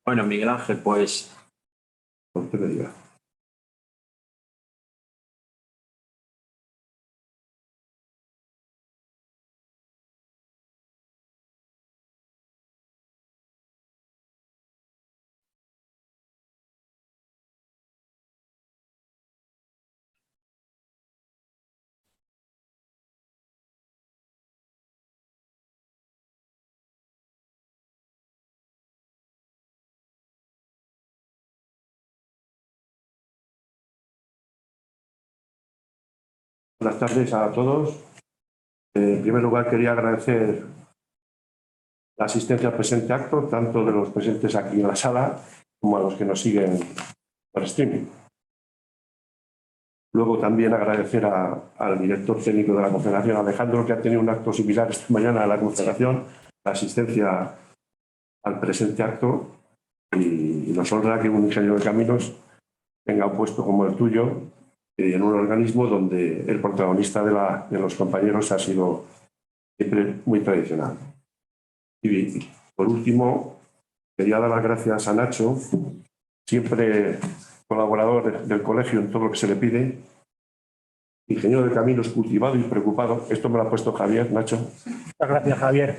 Bueno, Miguel Ángel, pues Como usted me diga. Buenas tardes a todos. En primer lugar, quería agradecer la asistencia al presente acto, tanto de los presentes aquí en la sala como a los que nos siguen por streaming. Luego también agradecer al director técnico de la Confederación, Alejandro, que ha tenido un acto similar esta mañana a la Confederación, la asistencia al presente acto, y nos honra que un ingeniero de caminos tenga un puesto como el tuyo en un organismo donde el protagonista de los compañeros ha sido siempre muy tradicional. Y por último, quería dar las gracias a Nacho, siempre colaborador del colegio en todo lo que se le pide, ingeniero de caminos cultivado y preocupado. Esto me lo ha puesto Javier, Nacho. Muchas gracias, Javier.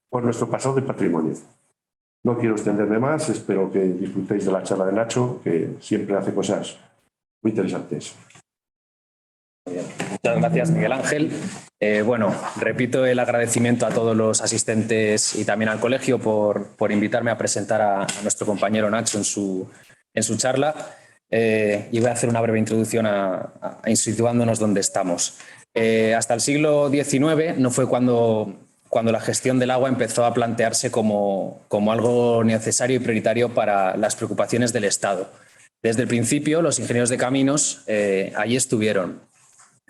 Por nuestro pasado de patrimonio. No quiero extenderme más, espero que disfrutéis de la charla de Nacho, que siempre hace cosas muy interesantes. Muchas gracias, Miguel Ángel. Bueno, repito el agradecimiento a todos los asistentes y también al colegio por invitarme a presentar a nuestro compañero Nacho en su charla. Y voy a hacer una breve introducción situándonos donde estamos. Hasta el siglo XIX no fue cuando la gestión del agua empezó a plantearse como algo necesario y prioritario para las preocupaciones del Estado. Desde el principio, los ingenieros de caminos allí estuvieron.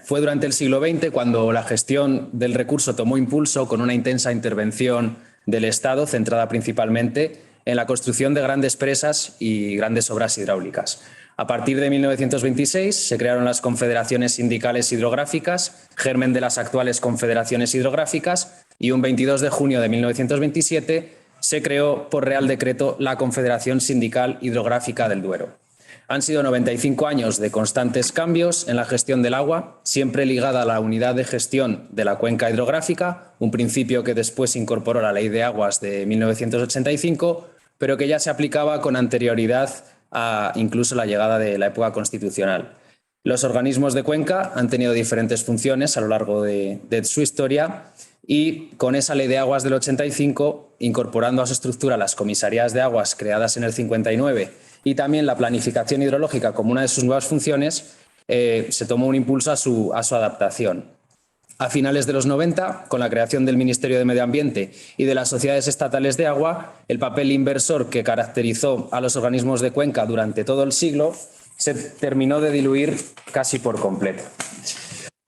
Fue durante el siglo XX cuando la gestión del recurso tomó impulso con una intensa intervención del Estado centrada principalmente en la construcción de grandes presas y grandes obras hidráulicas. A partir de 1926 se crearon las confederaciones sindicales hidrográficas, germen de las actuales confederaciones hidrográficas, y un 22 de junio de 1927 se creó por Real Decreto la Confederación Sindical Hidrográfica del Duero. Han sido 95 años de constantes cambios en la gestión del agua, siempre ligada a la unidad de gestión de la cuenca hidrográfica, un principio que después incorporó la Ley de Aguas de 1985, pero que ya se aplicaba con anterioridad a incluso la llegada de la época constitucional. Los organismos de cuenca han tenido diferentes funciones a lo largo de su historia, y con esa Ley de Aguas del 85, incorporando a su estructura las comisarías de aguas creadas en el 59 y también la planificación hidrológica como una de sus nuevas funciones, se tomó un impulso a su adaptación. A finales de los 90, con la creación del Ministerio de Medio Ambiente y de las sociedades estatales de agua, el papel inversor que caracterizó a los organismos de cuenca durante todo el siglo se terminó de diluir casi por completo.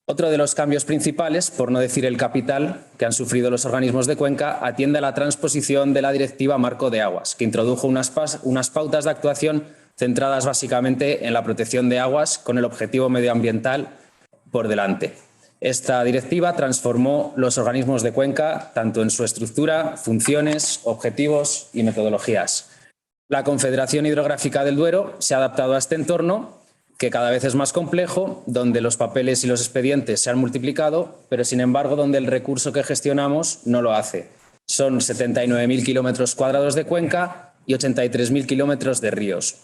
Otro de los cambios principales, por no decir el capital, que han sufrido los organismos de cuenca atiende a la transposición de la Directiva Marco de Aguas, que introdujo unas pautas de actuación centradas básicamente en la protección de aguas con el objetivo medioambiental por delante. Esta directiva transformó los organismos de cuenca tanto en su estructura, funciones, objetivos y metodologías. La Confederación Hidrográfica del Duero se ha adaptado a este entorno, que cada vez es más complejo, donde los papeles y los expedientes se han multiplicado, pero sin embargo donde el recurso que gestionamos no lo hace. Son 79.000 kilómetros cuadrados de cuenca y 83.000 kilómetros de ríos.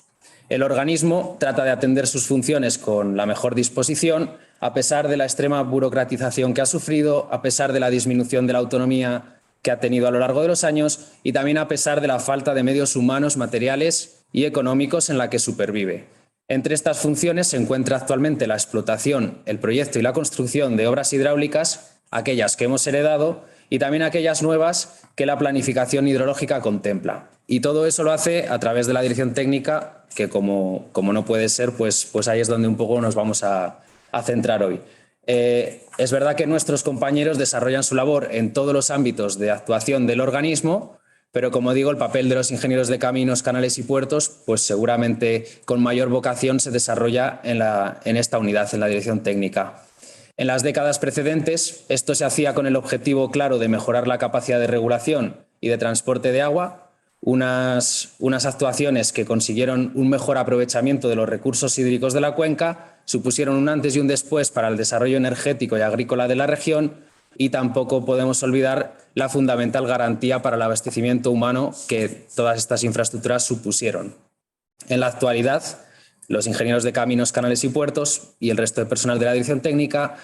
El organismo trata de atender sus funciones con la mejor disposición, a pesar de la extrema burocratización que ha sufrido, a pesar de la disminución de la autonomía que ha tenido a lo largo de los años y también a pesar de la falta de medios humanos, materiales y económicos en la que supervive. Entre estas funciones se encuentra actualmente la explotación, el proyecto y la construcción de obras hidráulicas, aquellas que hemos heredado y también aquellas nuevas que la planificación hidrológica contempla. Y todo eso lo hace a través de la dirección técnica, que como no puede ser, pues ahí es donde un poco nos vamos a centrar hoy. Es verdad que nuestros compañeros desarrollan su labor en todos los ámbitos de actuación del organismo, pero como digo, el papel de los ingenieros de caminos, canales y puertos, pues seguramente con mayor vocación se desarrolla en esta unidad, en la dirección técnica. En las décadas precedentes, esto se hacía con el objetivo claro de mejorar la capacidad de regulación y de transporte de agua, unas actuaciones que consiguieron un mejor aprovechamiento de los recursos hídricos de la cuenca, supusieron un antes y un después para el desarrollo energético y agrícola de la región, y tampoco podemos olvidar la fundamental garantía para el abastecimiento humano que todas estas infraestructuras supusieron. En la actualidad, los ingenieros de caminos, canales y puertos y el resto de personal de la dirección técnica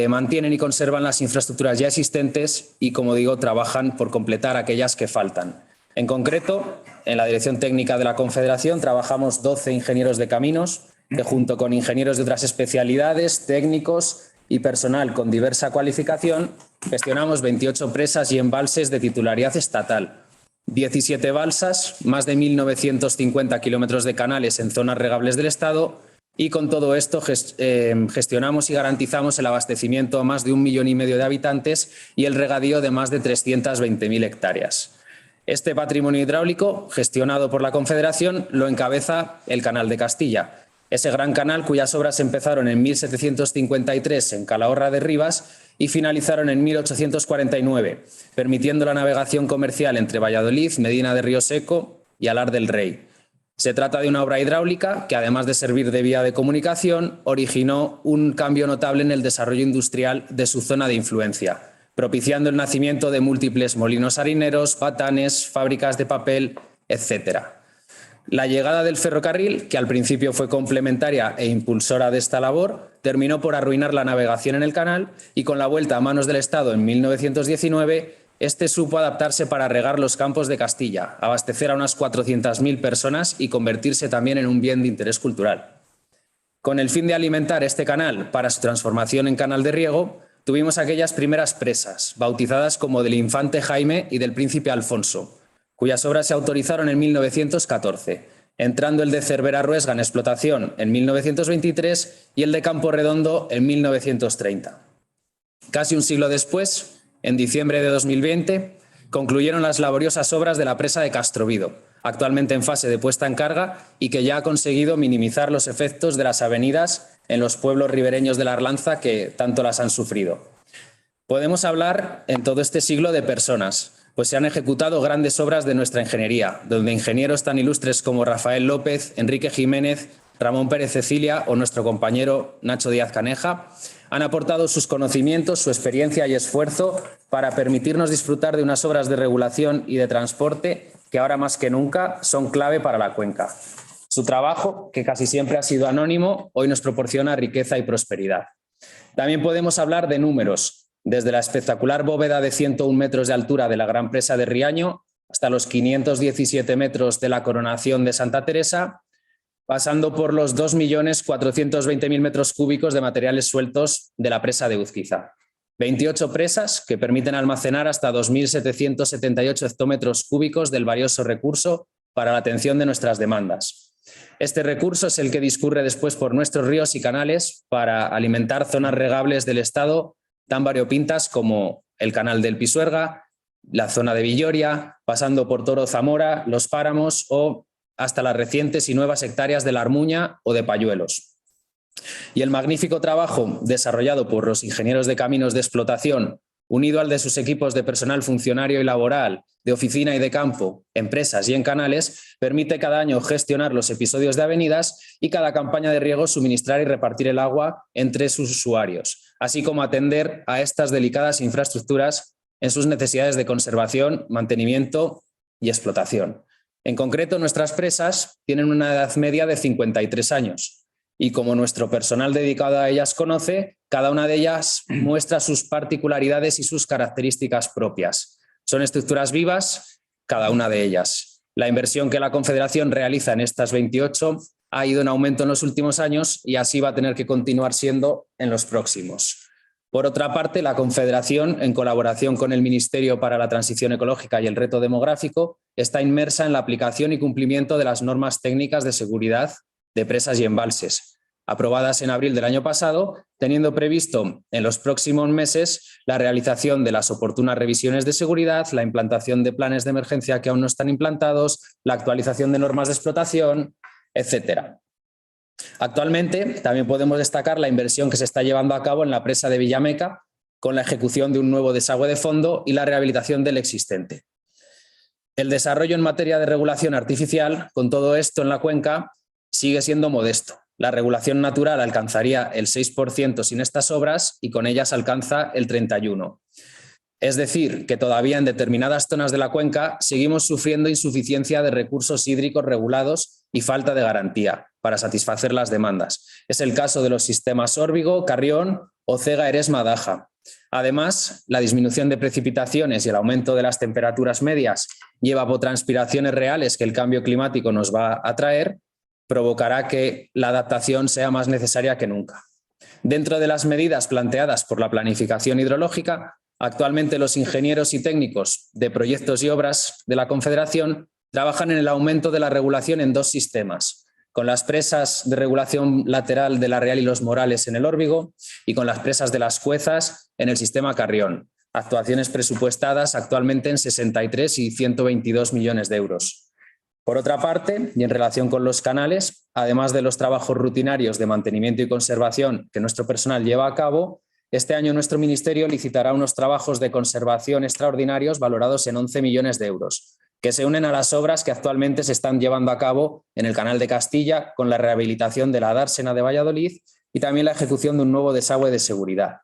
mantienen y conservan las infraestructuras ya existentes y, como digo, trabajan por completar aquellas que faltan. En concreto, en la dirección técnica de la Confederación trabajamos 12 ingenieros de caminos que, junto con ingenieros de otras especialidades, técnicos y personal con diversa cualificación, gestionamos 28 presas y embalses de titularidad estatal, 17 balsas, más de 1.950 kilómetros de canales en zonas regables del Estado, y con todo esto gestionamos y garantizamos el abastecimiento a más de 1,5 millones de habitantes y el regadío de más de 320.000 hectáreas. Este patrimonio hidráulico, gestionado por la Confederación, lo encabeza el Canal de Castilla, ese gran canal cuyas obras empezaron en 1753 en Calahorra de Rivas y finalizaron en 1849, permitiendo la navegación comercial entre Valladolid, Medina de Río Seco y Alar del Rey. Se trata de una obra hidráulica que, además de servir de vía de comunicación, originó un cambio notable en el desarrollo industrial de su zona de influencia, propiciando el nacimiento de múltiples molinos harineros, batanes, fábricas de papel, etc. La llegada del ferrocarril, que al principio fue complementaria e impulsora de esta labor, terminó por arruinar la navegación en el canal, y con la vuelta a manos del Estado en 1919, este supo adaptarse para regar los campos de Castilla, abastecer a unas 400.000 personas y convertirse también en un bien de interés cultural. Con el fin de alimentar este canal para su transformación en canal de riego, tuvimos aquellas primeras presas, bautizadas como del Infante Jaime y del Príncipe Alfonso, cuyas obras se autorizaron en 1914, entrando el de Cervera-Ruesga en explotación en 1923 y el de Campo Redondo en 1930. Casi un siglo después, en diciembre de 2020, concluyeron las laboriosas obras de la presa de Castrovido, actualmente en fase de puesta en carga y que ya ha conseguido minimizar los efectos de las avenidas en los pueblos ribereños de la Arlanza que tanto las han sufrido. Podemos hablar en todo este siglo de personas, pues se han ejecutado grandes obras de nuestra ingeniería, donde ingenieros tan ilustres como Rafael López, Enrique Jiménez, Ramón Pérez Cecilia o nuestro compañero Nacho Díaz Caneja han aportado sus conocimientos, su experiencia y esfuerzo para permitirnos disfrutar de unas obras de regulación y de transporte que ahora más que nunca son clave para la cuenca. Su trabajo, que casi siempre ha sido anónimo, hoy nos proporciona riqueza y prosperidad. También podemos hablar de números, desde la espectacular bóveda de 101 metros de altura de la Gran Presa de Riaño hasta los 517 metros de la Coronación de Santa Teresa, pasando por los 2.420.000 metros cúbicos de materiales sueltos de la presa de Uzquiza. 28 presas que permiten almacenar hasta 2.778 hectómetros cúbicos del valioso recurso para la atención de nuestras demandas. Este recurso es el que discurre después por nuestros ríos y canales para alimentar zonas regables del Estado tan variopintas como el canal del Pisuerga, la zona de Villoria, pasando por Toro Zamora, los páramos o hasta las recientes y nuevas hectáreas de la Armuña o de Payuelos. Y el magnífico trabajo desarrollado por los ingenieros de caminos de explotación, unido al de sus equipos de personal funcionario y laboral, de oficina y de campo, empresas y en canales, permite cada año gestionar los episodios de avenidas y cada campaña de riego suministrar y repartir el agua entre sus usuarios, así como atender a estas delicadas infraestructuras en sus necesidades de conservación, mantenimiento y explotación. En concreto, nuestras presas tienen una edad media de 53 años y, como nuestro personal dedicado a ellas conoce, cada una de ellas muestra sus particularidades y sus características propias. Son estructuras vivas, cada una de ellas. La inversión que la Confederación realiza en estas 28 ha ido en aumento en los últimos años y así va a tener que continuar siendo en los próximos. Por otra parte, la Confederación, en colaboración con el Ministerio para la Transición Ecológica y el Reto Demográfico, está inmersa en la aplicación y cumplimiento de las normas técnicas de seguridad de presas y embalses, aprobadas en abril del año pasado, teniendo previsto en los próximos meses la realización de las oportunas revisiones de seguridad, la implantación de planes de emergencia que aún no están implantados, la actualización de normas de explotación, etc. Actualmente también podemos destacar la inversión que se está llevando a cabo en la presa de Villameca, con la ejecución de un nuevo desagüe de fondo y la rehabilitación del existente. El desarrollo en materia de regulación artificial, con todo esto en la cuenca, sigue siendo modesto. La regulación natural alcanzaría el 6% sin estas obras y con ellas alcanza el 31%. Es decir, que todavía en determinadas zonas de la cuenca seguimos sufriendo insuficiencia de recursos hídricos regulados y falta de garantía para satisfacer las demandas. Es el caso de los sistemas Órbigo, Carrión o Cega-Eresma-Daja. Además, la disminución de precipitaciones y el aumento de las temperaturas medias y evapotranspiraciones reales que el cambio climático nos va a traer provocará que la adaptación sea más necesaria que nunca. Dentro de las medidas planteadas por la planificación hidrológica, actualmente los ingenieros y técnicos de proyectos y obras de la Confederación trabajan en el aumento de la regulación en 2 sistemas, con las presas de regulación lateral de la Real y los Morales en el Órbigo y con las presas de las Cuezas en el sistema Carrión, actuaciones presupuestadas actualmente en 63 y 122 millones de euros. Por otra parte, y en relación con los canales, además de los trabajos rutinarios de mantenimiento y conservación que nuestro personal lleva a cabo, este año nuestro Ministerio licitará unos trabajos de conservación extraordinarios valorados en 11 millones de euros, que se unen a las obras que actualmente se están llevando a cabo en el Canal de Castilla con la rehabilitación de la dársena de Valladolid y también la ejecución de un nuevo desagüe de seguridad.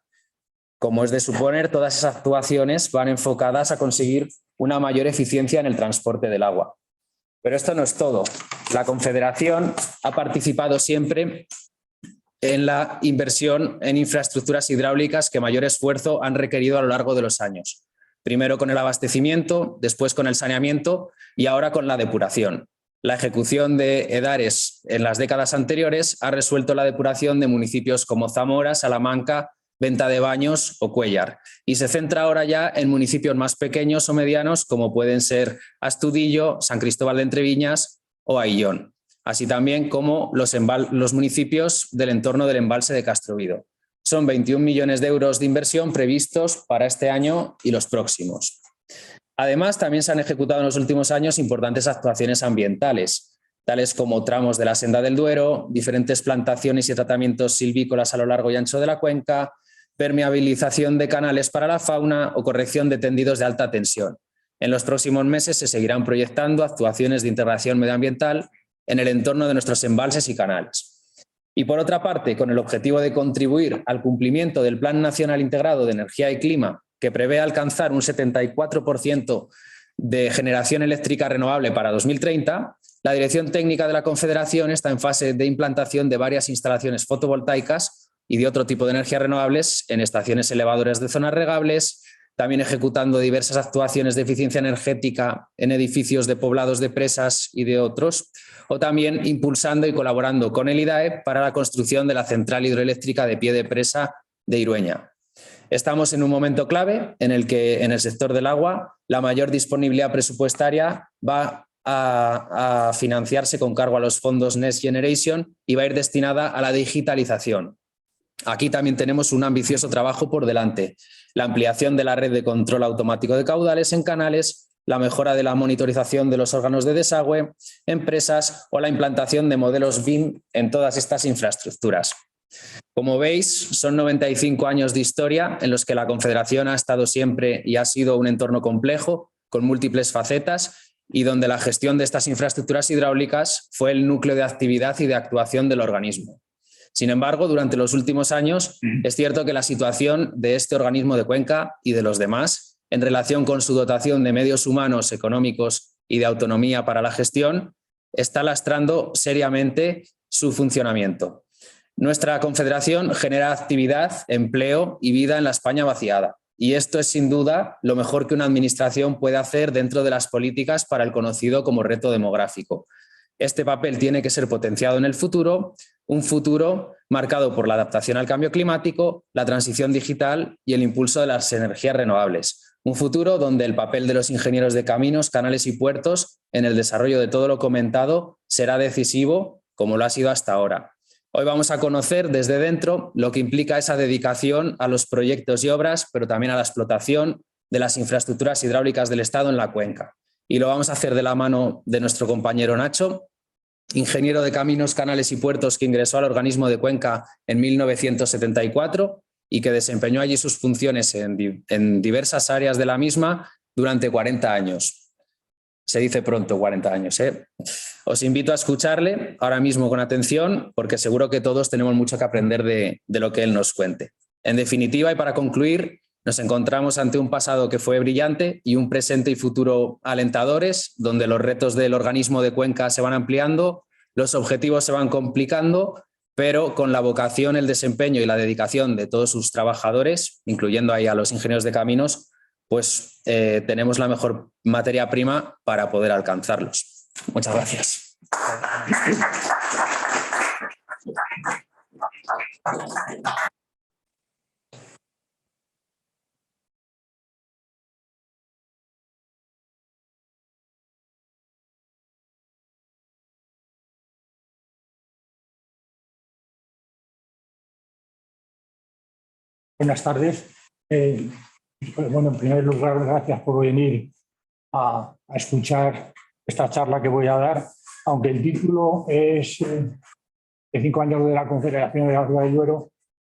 Como es de suponer, todas esas actuaciones van enfocadas a conseguir una mayor eficiencia en el transporte del agua. Pero esto no es todo. La Confederación ha participado siempre en la inversión en infraestructuras hidráulicas que mayor esfuerzo han requerido a lo largo de los años. Primero con el abastecimiento, después con el saneamiento y ahora con la depuración. La ejecución de EDARES en las décadas anteriores ha resuelto la depuración de municipios como Zamora, Salamanca, Venta de Baños o Cuéllar y se centra ahora ya en municipios más pequeños o medianos como pueden ser Astudillo, San Cristóbal de Entreviñas o Aillón, así también como los municipios del entorno del embalse de Castrovido. Son 21 millones de euros de inversión previstos para este año y los próximos. Además, también se han ejecutado en los últimos años importantes actuaciones ambientales, tales como tramos de la Senda del Duero, diferentes plantaciones y tratamientos silvícolas a lo largo y ancho de la cuenca, permeabilización de canales para la fauna o corrección de tendidos de alta tensión. En los próximos meses se seguirán proyectando actuaciones de integración medioambiental en el entorno de nuestros embalses y canales. Y por otra parte, con el objetivo de contribuir al cumplimiento del Plan Nacional Integrado de Energía y Clima, que prevé alcanzar un 74% de generación eléctrica renovable para 2030, la Dirección Técnica de la Confederación está en fase de implantación de varias instalaciones fotovoltaicas y de otro tipo de energías renovables en estaciones elevadoras de zonas regables, también ejecutando diversas actuaciones de eficiencia energética en edificios de poblados de presas y de otros, o también impulsando y colaborando con el IDAE para la construcción de la central hidroeléctrica de pie de presa de Irueña. Estamos en un momento clave en el que en el sector del agua la mayor disponibilidad presupuestaria va a financiarse con cargo a los fondos Next Generation y va a ir destinada a la digitalización. Aquí también tenemos un ambicioso trabajo por delante, la ampliación de la red de control automático de caudales en canales, la mejora de la monitorización de los órganos de desagüe, empresas o la implantación de modelos BIM en todas estas infraestructuras. Como veis, son 95 años de historia en los que la Confederación ha estado siempre y ha sido un entorno complejo, con múltiples facetas y donde la gestión de estas infraestructuras hidráulicas fue el núcleo de actividad y de actuación del organismo. Sin embargo, durante los últimos años es cierto que la situación de este organismo de cuenca y de los demás en relación con su dotación de medios humanos, económicos y de autonomía para la gestión está lastrando seriamente su funcionamiento. Nuestra Confederación genera actividad, empleo y vida en la España vaciada. Y esto es sin duda lo mejor que una administración puede hacer dentro de las políticas para el conocido como reto demográfico. Este papel tiene que ser potenciado en el futuro, un futuro marcado por la adaptación al cambio climático, la transición digital y el impulso de las energías renovables. Un futuro donde el papel de los ingenieros de caminos, canales y puertos en el desarrollo de todo lo comentado será decisivo, como lo ha sido hasta ahora. Hoy vamos a conocer desde dentro lo que implica esa dedicación a los proyectos y obras, pero también a la explotación de las infraestructuras hidráulicas del Estado en la cuenca. Y lo vamos a hacer de la mano de nuestro compañero Nacho, ingeniero de caminos, canales y puertos que ingresó al organismo de Cuenca en 1974 y que desempeñó allí sus funciones en diversas áreas de la misma durante 40 años. Se dice pronto 40 años, ¿eh? Os invito a escucharle ahora mismo con atención porque seguro que todos tenemos mucho que aprender de lo que él nos cuente. En definitiva, y para concluir, nos encontramos ante un pasado que fue brillante y un presente y futuro alentadores, donde los retos del organismo de Cuenca se van ampliando, los objetivos se van complicando, pero con la vocación, el desempeño y la dedicación de todos sus trabajadores, incluyendo ahí a los ingenieros de caminos, pues tenemos la mejor materia prima para poder alcanzarlos. Muchas gracias. Buenas tardes. Bueno, en primer lugar, gracias por venir a escuchar esta charla que voy a dar, aunque el título es de 5 años de la Confederación de la Ribera del Duero,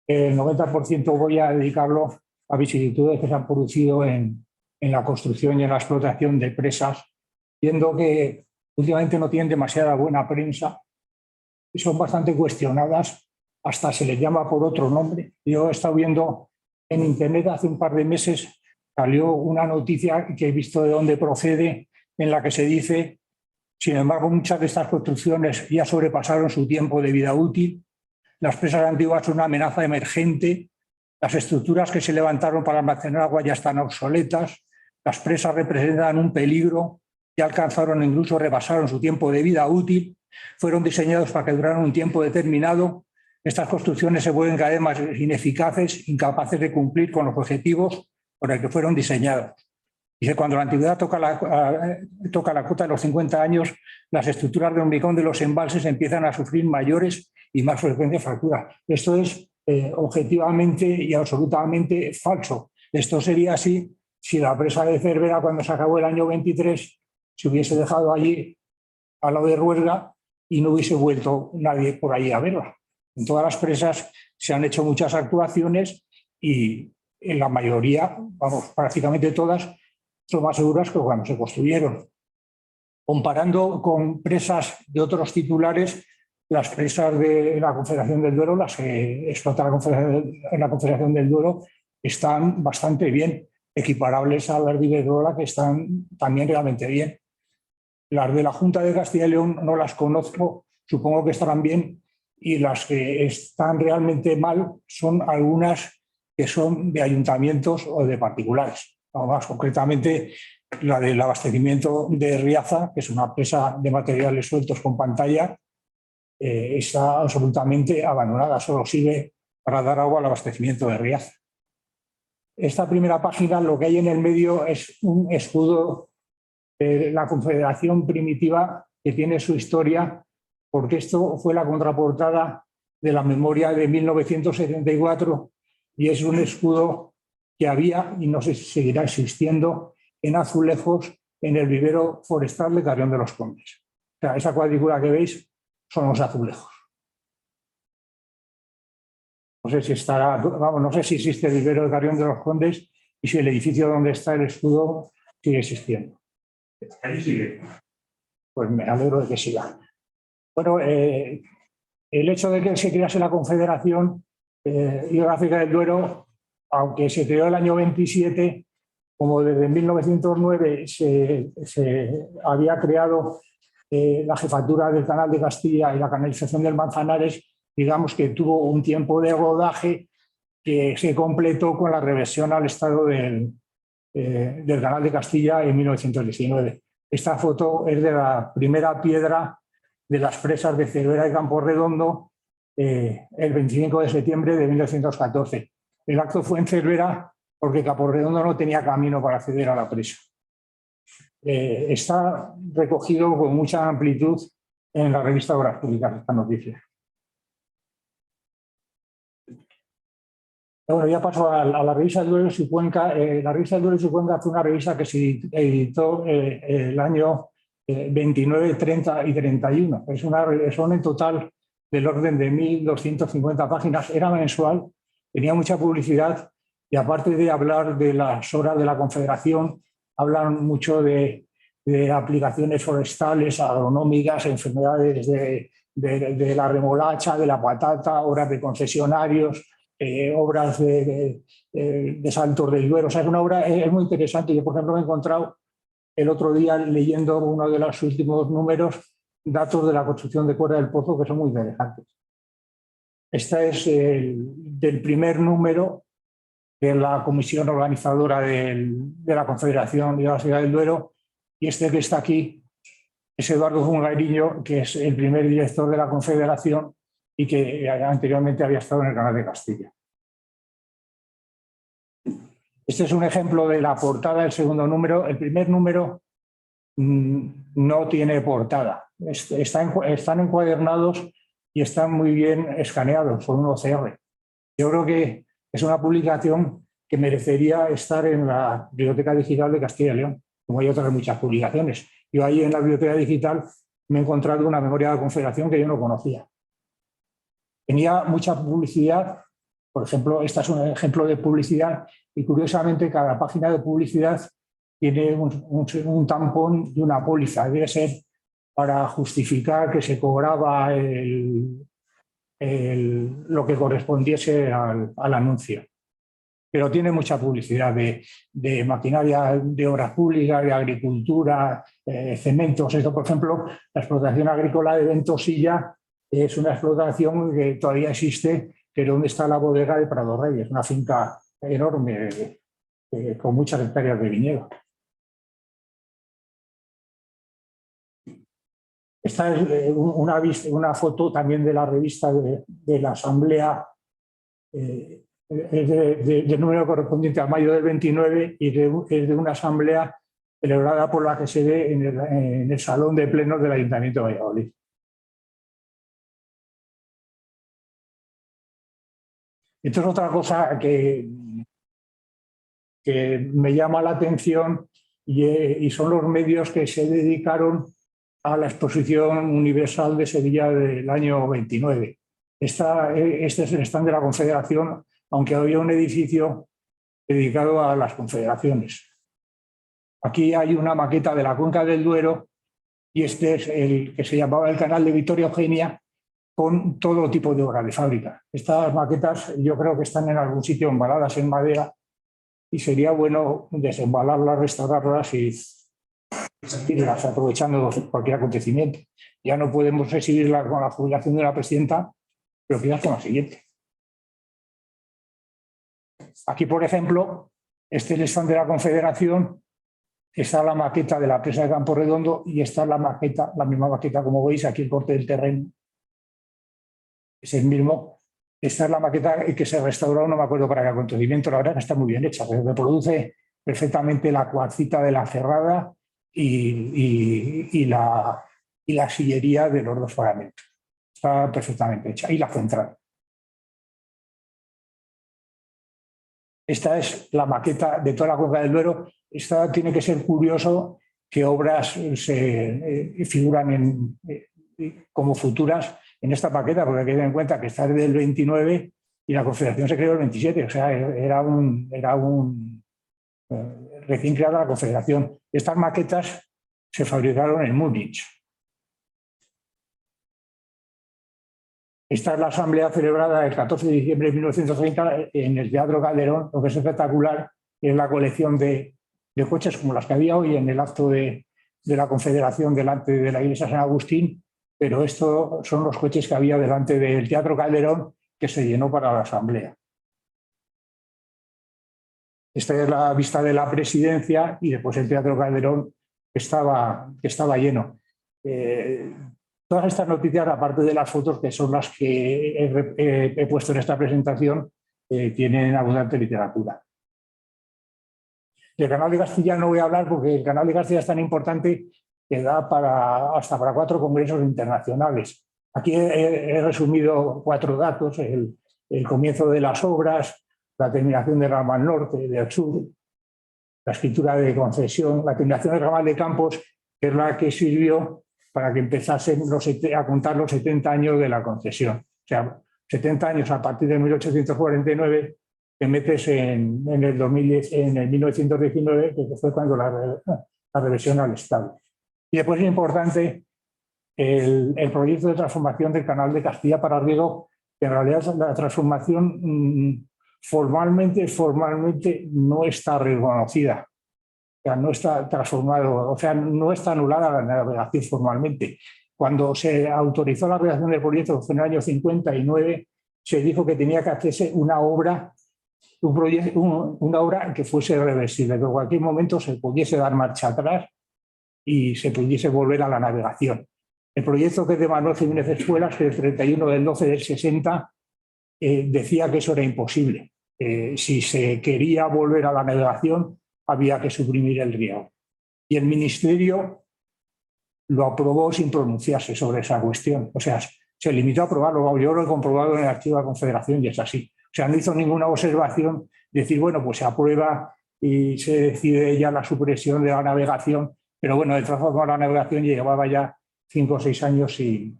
el 90% voy a dedicarlo a vicisitudes que se han producido en la construcción y en la explotación de presas, viendo que últimamente no tienen demasiada buena prensa y son bastante cuestionadas, hasta se les llama por otro nombre. Yo he estado viendo en internet hace un par de meses, salió una noticia que he visto de dónde procede, en la que se dice: sin embargo, muchas de estas construcciones ya sobrepasaron su tiempo de vida útil, las presas antiguas son una amenaza emergente, las estructuras que se levantaron para almacenar agua ya están obsoletas, las presas representan un peligro, ya alcanzaron e incluso rebasaron su tiempo de vida útil, fueron diseñados para que duraran un tiempo determinado. Estas construcciones se vuelven cada vez más ineficaces, incapaces de cumplir con los objetivos por el que fueron diseñados. Dice, cuando la antigüedad toca la cota de los 50 años, las estructuras de hormigón de los embalses empiezan a sufrir mayores y más frecuentes fracturas. Esto es objetivamente y absolutamente falso. Esto sería así si la presa de Cervera, cuando se acabó el año 23, se hubiese dejado allí al lado de Ruesga y no hubiese vuelto nadie por ahí a verla. En todas las presas se han hecho muchas actuaciones y en la mayoría, vamos, prácticamente todas, son más seguras que cuando se construyeron. Comparando con presas de otros titulares, las presas de la Confederación del Duero, las que explota la Confederación del Duero, están bastante bien, equiparables a las de Iberdrola, que están también realmente bien. Las de la Junta de Castilla y León no las conozco, supongo que estarán bien, y las que están realmente mal son algunas que son de ayuntamientos o de particulares. Más concretamente, la del abastecimiento de Riaza, que es una presa de materiales sueltos con pantalla, está absolutamente abandonada, solo sirve para dar agua al abastecimiento de Riaza. Esta primera página, lo que hay en el medio es un escudo de la Confederación primitiva que tiene su historia, porque esto fue la contraportada de la memoria de 1974 y es un escudo que había, y no sé si seguirá existiendo, en azulejos en el vivero forestal de Carrión de los Condes. O sea, esa cuadrícula que veis son los azulejos. No sé si estará, vamos, no sé si existe el vivero de Carrión de los Condes y si el edificio donde está el escudo sigue existiendo. Ahí sigue. Pues me alegro de que siga. Bueno, el hecho de que se crease la Confederación Hidrográfica del Duero, aunque se creó el año 27, como desde 1909 se había creado la jefatura del Canal de Castilla y la canalización del Manzanares, digamos que tuvo un tiempo de rodaje que se completó con la reversión al estado del Canal de Castilla en 1919. Esta foto es de la primera piedra de las presas de Cervera y Campo Redondo el 25 de septiembre de 1914. El acto fue en Cervera porque Campo Redondo no tenía camino para acceder a la presa. Está recogido con mucha amplitud en la revista Obras Públicas esta noticia. Bueno, ya paso a la revista Dueros y Cuenca. La revista Dueros y Cuenca fue una revista que se editó el año 29, 30 y 31. Son en total del orden de 1.250 páginas. Era mensual, tenía mucha publicidad y aparte de hablar de las obras de la Confederación, hablan mucho de de aplicaciones forestales, agronómicas, enfermedades de la remolacha, de la patata, obras de concesionarios, obras de Saltos del Duero. O sea, es una obra es muy interesante. Yo, por ejemplo, me he encontrado el otro día leyendo uno de los últimos números, datos de la construcción de Cuerda del Pozo que son muy interesantes. Este es del primer número de la comisión organizadora de la Confederación de la Sierra del Duero, y este que está aquí es Eduardo Fungairiño, que es el primer director de la Confederación y que anteriormente había estado en el Canal de Castilla. Este es un ejemplo de la portada del segundo número. El primer número no tiene portada. Están encuadernados y están muy bien escaneados por un OCR. Yo creo que es una publicación que merecería estar en la Biblioteca Digital de Castilla y León, como hay otras muchas publicaciones. Yo ahí en la Biblioteca Digital me he encontrado una memoria de la Confederación que yo no conocía. Tenía mucha publicidad, por ejemplo, esta es un ejemplo de publicidad, y curiosamente cada página de publicidad tiene un tampón y una póliza. Debe ser para justificar que se cobraba lo que correspondiese al anuncio. Pero tiene mucha publicidad de maquinaria, de obras públicas, de agricultura, cementos. Esto, por ejemplo, la explotación agrícola de Ventosilla es una explotación que todavía existe, que donde está la bodega de Prado Reyes, una finca enorme con muchas hectáreas de viñedo. Esta es una foto también de la revista de la Asamblea, del número correspondiente a mayo del 29, y es de una asamblea celebrada por la que se ve en el Salón de Plenos del Ayuntamiento de Valladolid. Esto es otra cosa que me llama la atención, y son los medios que se dedicaron a la Exposición Universal de Sevilla del año 29. Este es el stand de la Confederación, aunque había un edificio dedicado a las confederaciones. Aquí hay una maqueta de la Cuenca del Duero, y este es el que se llamaba el Canal de Victoria Eugenia, con todo tipo de obras de fábrica. Estas maquetas yo creo que están en algún sitio embaladas en madera, y sería bueno desembalarlas, restaurarlas y exhibirlas, aprovechando cualquier acontecimiento. Ya no podemos exhibirlas con la jubilación de la presidenta, pero quizás con la siguiente. Aquí, por ejemplo, este es el stand de la Confederación, está la maqueta de la presa de Campo Redondo, y está la maqueta, la misma maqueta, como veis, aquí el corte del terreno es el mismo. Esta es la maqueta que se restauró, no me acuerdo para qué acontecimiento, la verdad que está muy bien hecha, reproduce perfectamente la cuarcita de la cerrada y la sillería de los dos paramentos. Está perfectamente hecha, y la central. Esta es la maqueta de toda la Cuenca del Duero. Esta tiene que ser curioso que obras se figuran como futuras en esta maqueta, porque hay que tener en cuenta que está desde el 29 y la Confederación se creó el 27, o sea, era recién creada la Confederación. Estas maquetas se fabricaron en Múnich. Esta es la asamblea celebrada el 14 de diciembre de 1930 en el Teatro Calderón. Lo que es espectacular es la colección de coches como las que había hoy en el acto de la Confederación delante de la iglesia San Agustín, pero estos son los coches que había delante del Teatro Calderón, que se llenó para la asamblea. Esta es la vista de la presidencia, y después el Teatro Calderón que estaba lleno. Todas estas noticias, aparte de las fotos que son las que he puesto en esta presentación, tienen abundante literatura. Del Canal de Castilla no voy a hablar, porque el Canal de Castilla es tan importante que da hasta para 4 congresos internacionales. Aquí he resumido 4 datos: el comienzo de las obras, la terminación del ramal norte, del sur, la escritura de concesión, la terminación del ramal de Campos, que es la que sirvió para que empezasen a contar los 70 años de la concesión. O sea, 70 años a partir de 1849, te metes en el 1919, que fue cuando la la reversión al Estado. Y después es importante el proyecto de transformación del canal de Castilla para riego, que en realidad la transformación formalmente no está reconocida. O sea, no está transformado, o sea, no está anulada la navegación formalmente. Cuando se autorizó la redacción del proyecto, que fue en el año 59, se dijo que tenía que hacerse una obra que fuese reversible, que en cualquier momento se pudiese dar marcha atrás y se pudiese volver a la navegación. El proyecto, que es de Manuel Jiménez Espuelas, que es el 31 del 12 del 60, decía que eso era imposible. Si se quería volver a la navegación, había que suprimir el riego. Y el Ministerio lo aprobó sin pronunciarse sobre esa cuestión. O sea, se limitó a aprobarlo. Yo lo he comprobado en el archivo de la Confederación y es así. O sea, no hizo ninguna observación de decir, bueno, pues se aprueba y se decide ya la supresión de la navegación. Pero bueno, de todas formas, la navegación llevaba ya 5 o 6 años sin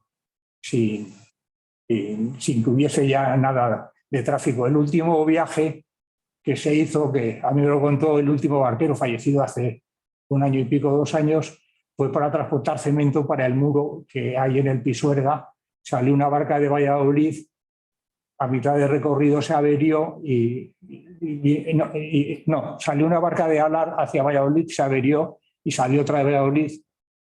que hubiese ya nada de tráfico. El último viaje que se hizo, que a mí me lo contó el último barquero fallecido hace 1 año y pico, 2 años, fue para transportar cemento para el muro que hay en el Pisuerga. Salió una barca de Valladolid, a mitad de recorrido se averió salió una barca de Alar hacia Valladolid, se averió y salió otra de Valladolid,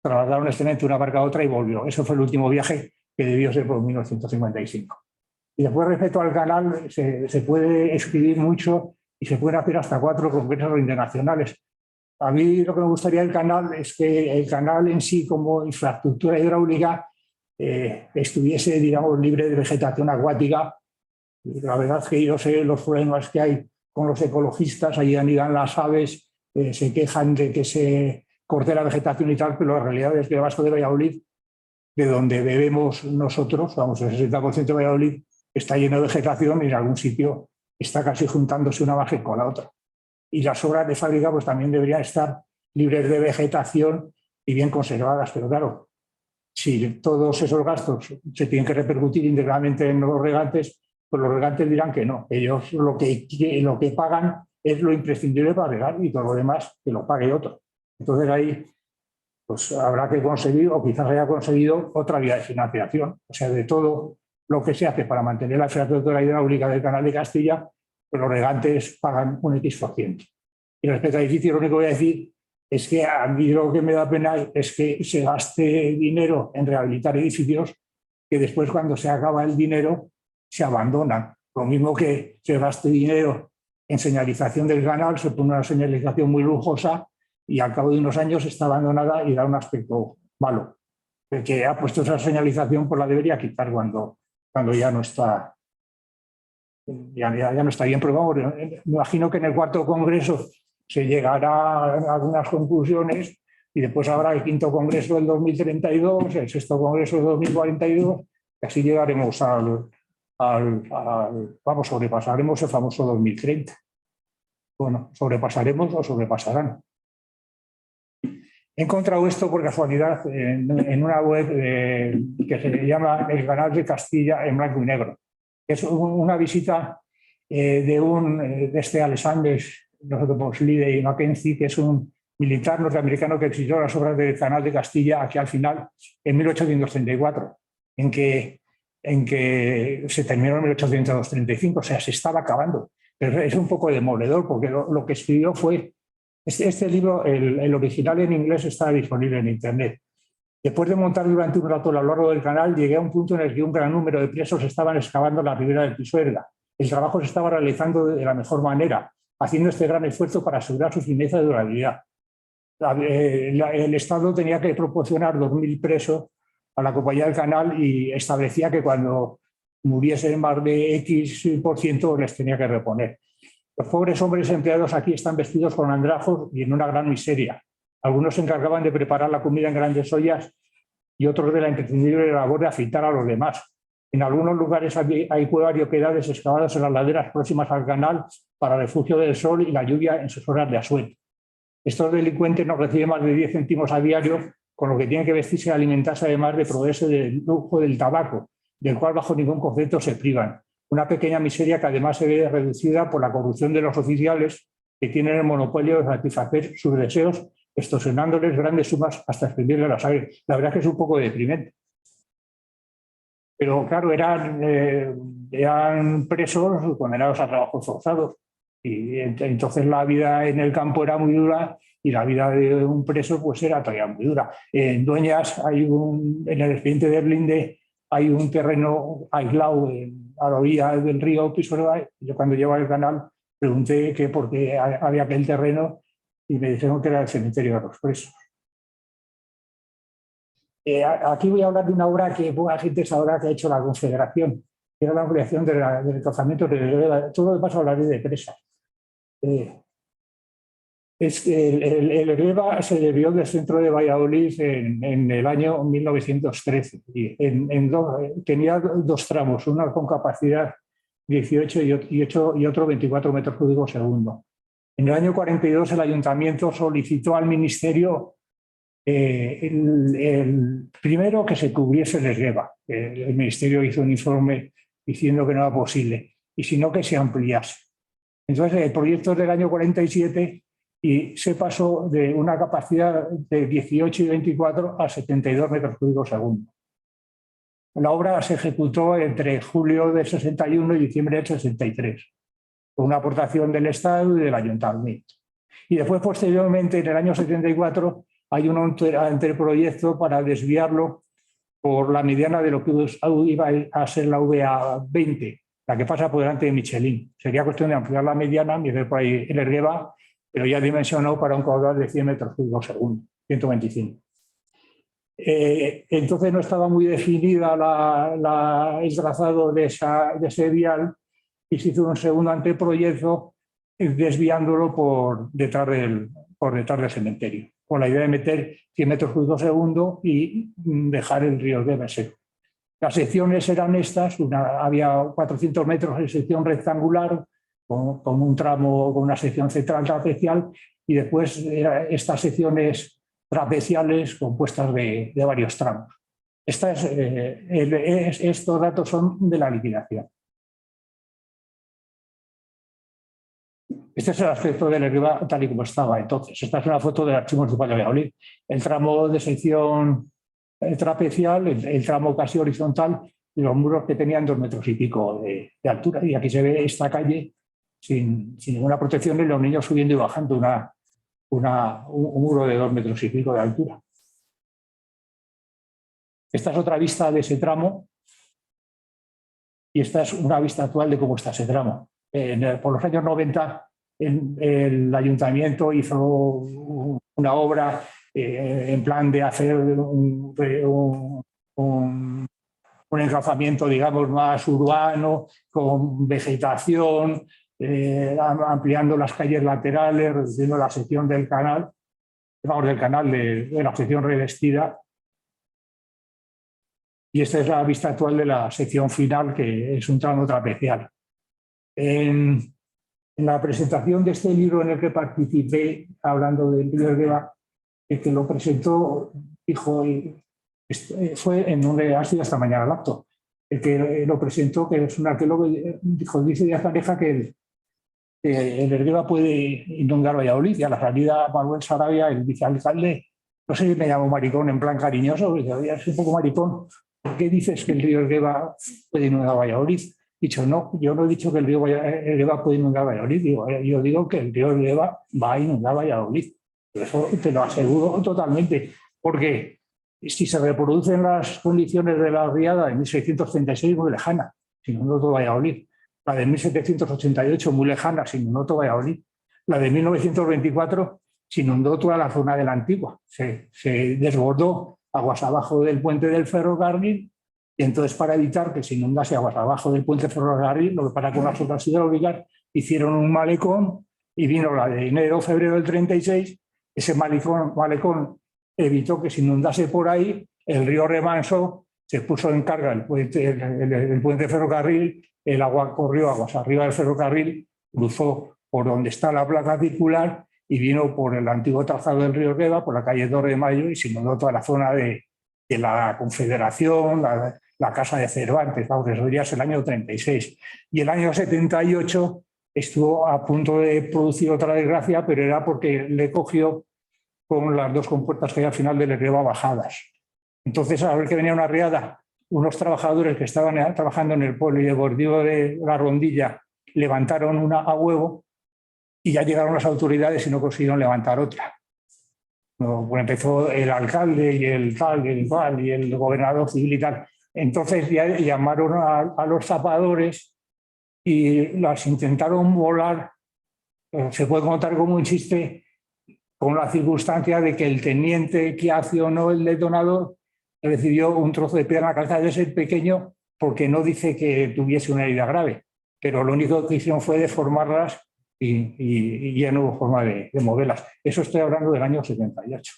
trasladaron el cemento de una barca a otra y volvió. Eso fue el último viaje, que debió ser por 1955. Y después, respecto al canal, se puede escribir mucho y se pueden hacer hasta 4 congresos internacionales. A mí lo que me gustaría del canal es que el canal en sí, como infraestructura hidráulica, estuviese, digamos, libre de vegetación acuática. La verdad es que yo sé los problemas que hay con los ecologistas, allí anidan las aves, se quejan de que se corte la vegetación y tal, pero la realidad es que el Vasco de Valladolid, de donde bebemos nosotros, vamos, el 60% de Valladolid está lleno de vegetación y en algún sitio está casi juntándose una margen con la otra. Y las obras de fábrica pues también deberían estar libres de vegetación y bien conservadas, pero claro, si todos esos gastos se tienen que repercutir íntegramente en los regantes, pues los regantes dirán que no. Ellos lo que pagan es lo imprescindible para regar y todo lo demás que lo pague otro. Entonces ahí pues habrá que conseguir, o quizás haya conseguido, otra vía de financiación. O sea, de todo lo que se hace para mantener la infraestructura hidráulica del Canal de Castilla, pues los regantes pagan un X%. Y respecto a edificios, lo único que voy a decir es que a mí lo que me da pena es que se gaste dinero en rehabilitar edificios que después, cuando se acaba el dinero, se abandonan. Lo mismo que se gaste dinero en señalización del canal, se pone una señalización muy lujosa y al cabo de unos años está abandonada y da un aspecto malo. El que ha puesto esa señalización pues la debería quitar cuando ya no está. Ya no está bien, pero vamos, me imagino que en el 4º congreso se llegará a algunas conclusiones y después habrá el 5º congreso del 2032, el 6º congreso del 2042, y así llegaremos vamos, sobrepasaremos el famoso 2030. Bueno, sobrepasaremos o sobrepasarán. He encontrado esto por casualidad en una web que se llama El Canal de Castilla en blanco y negro. Es una visita de este Alexander, nosotros Liddy y Mackenzie, que es un militar norteamericano que visitó las obras del Canal de Castilla aquí al final, en 1834, en que se terminó en 1835, o sea, se estaba acabando. Pero es un poco demoledor, porque lo que escribió fue... Este libro, el original en inglés, está disponible en Internet. Después de montar durante un rato a lo largo del canal, llegué a un punto en el que un gran número de presos estaban excavando la ribera del Pisuerga. El trabajo se estaba realizando de la mejor manera, haciendo este gran esfuerzo para asegurar su firmeza y durabilidad. El Estado tenía que proporcionar 2.000 presos a la compañía del canal y establecía que cuando muriesen más de X% les tenía que reponer. Los pobres hombres empleados aquí están vestidos con andrajos y en una gran miseria. Algunos se encargaban de preparar la comida en grandes ollas y otros de la imprescindible labor de afeitar a los demás. En algunos lugares hay cuevas y oquedades excavadas en las laderas próximas al canal para refugio del sol y la lluvia en sus horas de asueto. Estos delincuentes no reciben más de 10 céntimos a diario, con lo que tienen que vestirse y alimentarse, además de proveerse del lujo del tabaco, del cual bajo ningún concepto se privan. Una pequeña miseria que además se ve reducida por la corrupción de los oficiales, que tienen el monopolio de satisfacer sus deseos extorsionándoles grandes sumas hasta exprimirles la sangre. La verdad es que es un poco deprimente. Pero claro, eran presos condenados a trabajos forzados. Y entonces la vida en el campo era muy dura y la vida de un preso pues era todavía muy dura. En Dueñas en el expediente de Blinde hay un terreno aislado a la orilla del río Pisuerga. Yo cuando llego al canal pregunté que por qué había aquel terreno y me dijeron que era el cementerio de los presos. Aquí voy a hablar de una obra que poca gente sabrá que ha hecho la Confederación, que era la ampliación del trazamiento de todo lo demás hablaré de presas. Es que el Ergueva se desvió del centro de Valladolid en el año 1913. Y tenía dos tramos, uno con capacidad 18 y otro 24 metros cúbicos segundo. En el año 42 el ayuntamiento solicitó al ministerio primero que se cubriese el Ergueva. El ministerio hizo un informe diciendo que no era posible, y sino que se ampliase. Entonces el proyecto es del año 47 y se pasó de una capacidad de 18 y 24 a 72 metros cúbicos segundo. La obra se ejecutó entre julio del 61 y diciembre del 63, con una aportación del Estado y del Ayuntamiento. Y después, posteriormente, en el año 74, hay un anteproyecto para desviarlo por la mediana de lo que iba a ser la VA20, la que pasa por delante de Michelín. Sería cuestión de ampliar la mediana, mirar por ahí el Ergueva, pero ya dimensionado para un caudal de 100 metros cúbicos segundo, 125. Entonces no estaba muy definida el trazado de ese vial y se hizo un segundo anteproyecto desviándolo por detrás del cementerio, con la idea de meter 100 metros cúbicos segundo y dejar el río Ergueva seco. Las secciones eran estas, había 400 metros de sección rectangular con un tramo, con una sección central trapecial, y después estas secciones trapeciales compuestas de varios tramos. Estos datos son de la liquidación. Este es el aspecto del Ergueva tal y como estaba entonces. Esta es una foto del Archivo Municipal de Valladolid. El tramo de sección trapecial, el tramo casi horizontal, y los muros que tenían 2 metros y pico de altura. Y aquí se ve esta calle sin ninguna protección y los niños subiendo y bajando un muro de 2 metros y pico de altura. Esta es otra vista de ese tramo y esta es una vista actual de cómo está ese tramo. Por los años 90 el ayuntamiento hizo una obra en plan de hacer un encauzamiento, digamos, más urbano, con vegetación, ampliando las calles laterales, reduciendo la sección del canal, de la sección revestida. Y esta es la vista actual de la sección final, que es un tramo trapecial. En la presentación de este libro en el que participé, hablando del río Ergueva, el que lo presentó dijo, fue en donde ha sido esta mañana el acto, el que lo presentó, que es un arqueólogo, dice Díaz Pareja que el Ergueva puede inundar Valladolid, y a la salida Manuel Sarabia, el vicealcalde, no sé si me llamo maricón en plan cariñoso, porque es un poco maricón. ¿Por qué dices que el río Ergueva puede inundar Valladolid? Dicho, no, yo no he dicho que el río Ergueva puede inundar Valladolid, yo digo que el río Ergueva va a inundar Valladolid. Eso te lo aseguro totalmente, porque si se reproducen las condiciones de la riada de 1636, muy lejana, se inundó todo Valladolid. La de 1788, muy lejana, se inundó todo Valladolid. La de 1924 se inundó toda la zona de la Antigua. Se desbordó aguas abajo del puente del ferrocarril, y entonces, para evitar que se inundase aguas abajo del puente ferrocarril, lo que para con las obras hidráulicas hicieron un malecón, y vino la de enero-febrero del 36. Ese malecón evitó que se inundase por ahí, el río remanso, se puso en carga el puente ferrocarril, el agua corrió aguas arriba del ferrocarril, cruzó por donde está la placa circular y vino por el antiguo trazado del río Ergueva, por la calle 2 de Mayo, y se inundó toda la zona de la Confederación, la Casa de Cervantes, vamos, eso ya es el año 36. Y el año 78 estuvo a punto de producir otra desgracia, pero era porque le cogió con las dos compuertas que hay al final del riego bajadas. Entonces, a ver que venía una riada, unos trabajadores que estaban trabajando en el polideportivo de La Rondilla levantaron una a huevo y ya llegaron las autoridades y no consiguieron levantar otra. No, pues empezó el alcalde y el tal, y el cual, y el gobernador civil y tal. Entonces ya llamaron a los zapadores y las intentaron volar. Se puede contar como un chiste con la circunstancia de que el teniente que accionó el detonador recibió un trozo de piedra en la cabeza de ese pequeño porque no dice que tuviese una herida grave, pero lo único que hicieron fue deformarlas y ya no hubo forma de moverlas. Eso estoy hablando del año 78.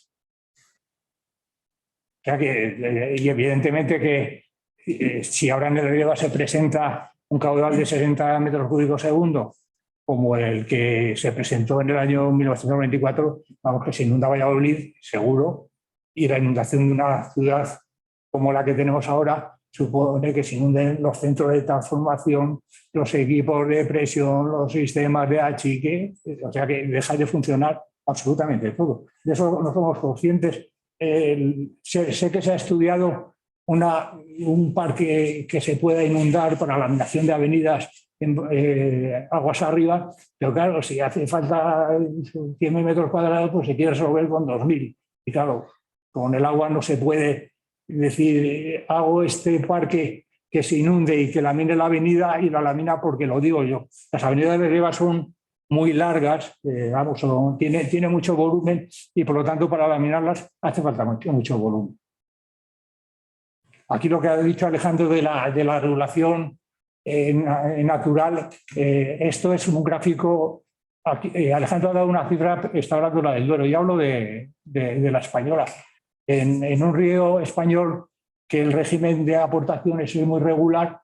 O sea que, y evidentemente que si ahora en el riego se presenta un caudal de 60 metros cúbicos segundo, como el que se presentó en el año 1994, vamos, que se inunda Valladolid, seguro, y la inundación de una ciudad como la que tenemos ahora supone que se inunden los centros de transformación, los equipos de presión, los sistemas de achique, o sea que deja de funcionar absolutamente todo. De eso no somos conscientes. Sé que se ha estudiado un parque que se pueda inundar para la laminación de avenidas aguas arriba, pero claro, si hace falta 100 metros cuadrados, pues se quiere resolver con 2.000. Y claro, con el agua no se puede decir, hago este parque que se inunde y que lamine la avenida y la lamina porque lo digo yo. Las avenidas de Riva son muy largas, vamos, tiene mucho volumen y por lo tanto para laminarlas hace falta mucho volumen. Aquí lo que ha dicho Alejandro de la regulación natural, esto es un gráfico. Aquí, Alejandro ha dado una cifra, está hablando de la del Duero, yo hablo de la española. En un río español que el régimen de aportaciones es muy regular,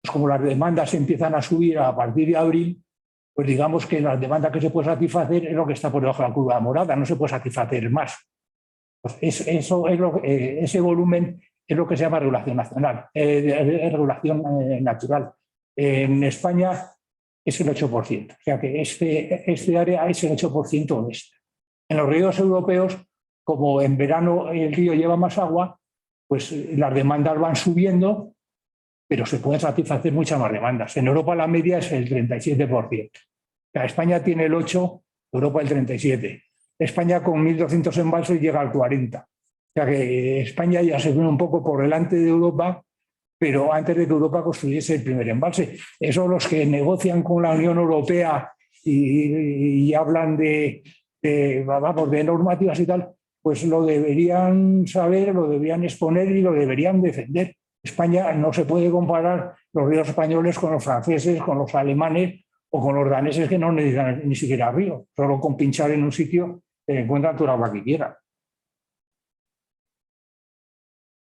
pues como las demandas empiezan a subir a partir de abril, pues digamos que las demandas que se puede satisfacer es lo que está por debajo de la curva morada, no se puede satisfacer más. Pues ese volumen es lo que se llama regulación nacional, regulación natural. En España es el 8%, o sea que este área es el 8% de este. En los ríos europeos, como en verano el río lleva más agua, pues las demandas van subiendo, pero se pueden satisfacer muchas más demandas. En Europa la media es el 37%. O sea, España tiene el 8%, Europa el 37%. España con 1.200 embalses llega al 40%. O sea que España ya se pone un poco por delante de Europa, pero antes de que Europa construyese el primer embalse. Eso los que negocian con la Unión Europea y hablan de normativas y tal, pues lo deberían saber, lo deberían exponer y lo deberían defender. España no se puede comparar los ríos españoles con los franceses, con los alemanes o con los daneses que no necesitan ni siquiera río. Solo con pinchar en un sitio encuentran toda el agua que quieran.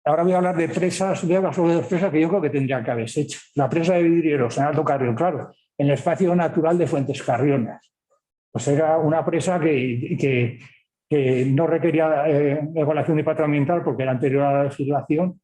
Ahora voy a hablar de presas, voy a hablar sobre dos presas que yo creo que tendrían que haberse hecho. La presa de Vidrieros en Alto Carrión, claro, en el espacio natural de Fuentes Carrionas. Pues era una presa que no requería evaluación de impacto ambiental porque era anterior a la legislación,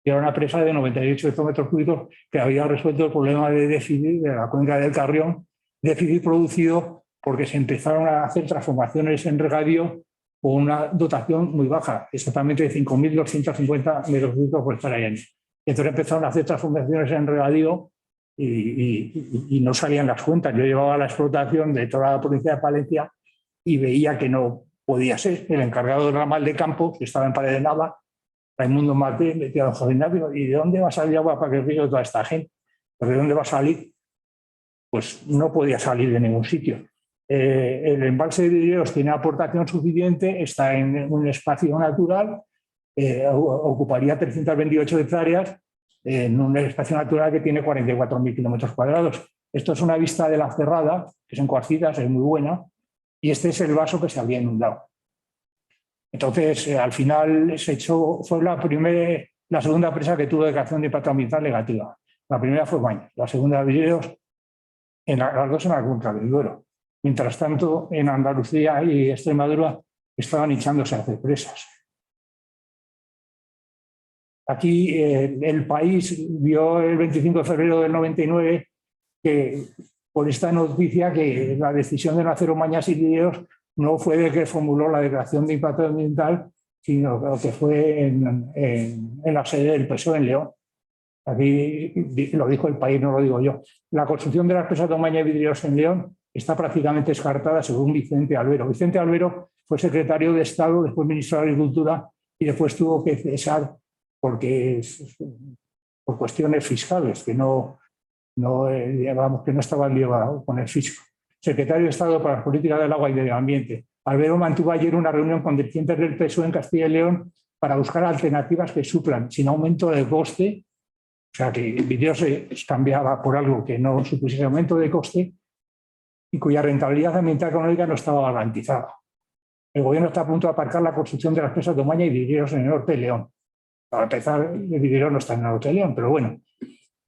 y era una presa de 98 hectómetros cúbicos que había resuelto el problema de déficit de la cuenca del Carrión, déficit producido porque se empezaron a hacer transformaciones en regadío con una dotación muy baja, exactamente de 5.250 metros cúbicos por hectárea. Entonces empezaron a hacer transformaciones en regadío y no salían las cuentas. Yo llevaba la explotación de toda la provincia de Palencia y veía que no podía ser. El encargado del ramal de campo, que estaba en Pared de Nava, Raimundo Mate, le decía a don José Ignacio, ¿y de dónde va a salir agua para que ríe toda esta gente? ¿Pero de dónde va a salir? Pues no podía salir de ningún sitio. El embalse de Vidrieros tiene aportación suficiente, está en un espacio natural, ocuparía 328 hectáreas en un espacio natural que tiene 44.000 kilómetros cuadrados. Esto es una vista de la Cerrada, que son cuarcitas, es muy buena, y este es el vaso que se había inundado. Entonces, al final fue la segunda presa que tuvo declaración de impacto ambiental negativa. La primera fue Baños, la segunda Vidrieros, las dos en la cuenca del Duero. Mientras tanto, en Andalucía y Extremadura estaban hinchándose a hacer presas. Aquí el país vio el 25 de febrero del 99 que por esta noticia que la decisión de no hacer Omañas y Vidrieros no fue el que formuló la declaración de impacto ambiental, sino que fue en la sede del PSOE en León. Aquí lo dijo El País, no lo digo yo. La construcción de las presas Domaña y Vidrieros en León está prácticamente descartada, según Vicente Albero. Vicente Albero fue secretario de Estado, después ministro de Agricultura y después tuvo que cesar por cuestiones fiscales, que no estaban ligados con el fisco. Secretario de Estado para las Políticas del Agua y del Ambiente. Albero mantuvo ayer una reunión con dirigentes del PSOE en Castilla y León para buscar alternativas que suplan sin aumento de coste. O sea, que Vidrieros se cambiaba por algo que no supusiese aumento de coste y cuya rentabilidad ambiental económica no estaba garantizada. El Gobierno está a punto de aparcar la construcción de las presas Domaña y Vidrieros en el norte de León. Para empezar, el Vidrieros no está en el norte de León, pero bueno.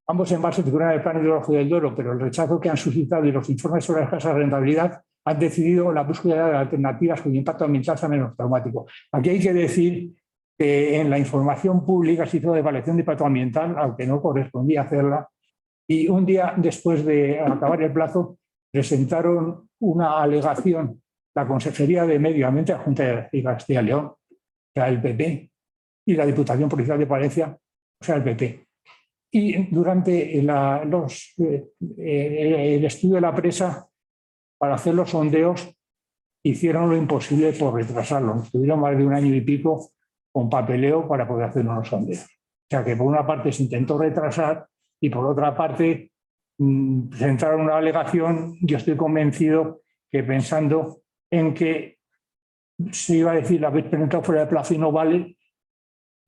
Ambos embalses figuran en el Plan Hidrológico del Duero, pero el rechazo que han suscitado y los informes sobre la escasa rentabilidad han decidido la búsqueda de alternativas cuyo impacto ambiental sea menos traumático. Aquí hay que decir que en la información pública se hizo evaluación de impacto ambiental, aunque no correspondía hacerla, y un día después de acabar el plazo presentaron una alegación la Consejería de Medio Ambiente, la Junta de Castilla y León, o sea, el PP, y la Diputación Provincial de Palencia, o sea, el PP. Y durante el estudio de la presa, para hacer los sondeos, hicieron lo imposible por retrasarlo. Estuvieron más de un año y pico con papeleo para poder hacer unos sondeos. O sea que por una parte se intentó retrasar y por otra parte presentaron una alegación. Yo estoy convencido que pensando en que se iba a decir la habéis presentado fuera de plazo y no vale,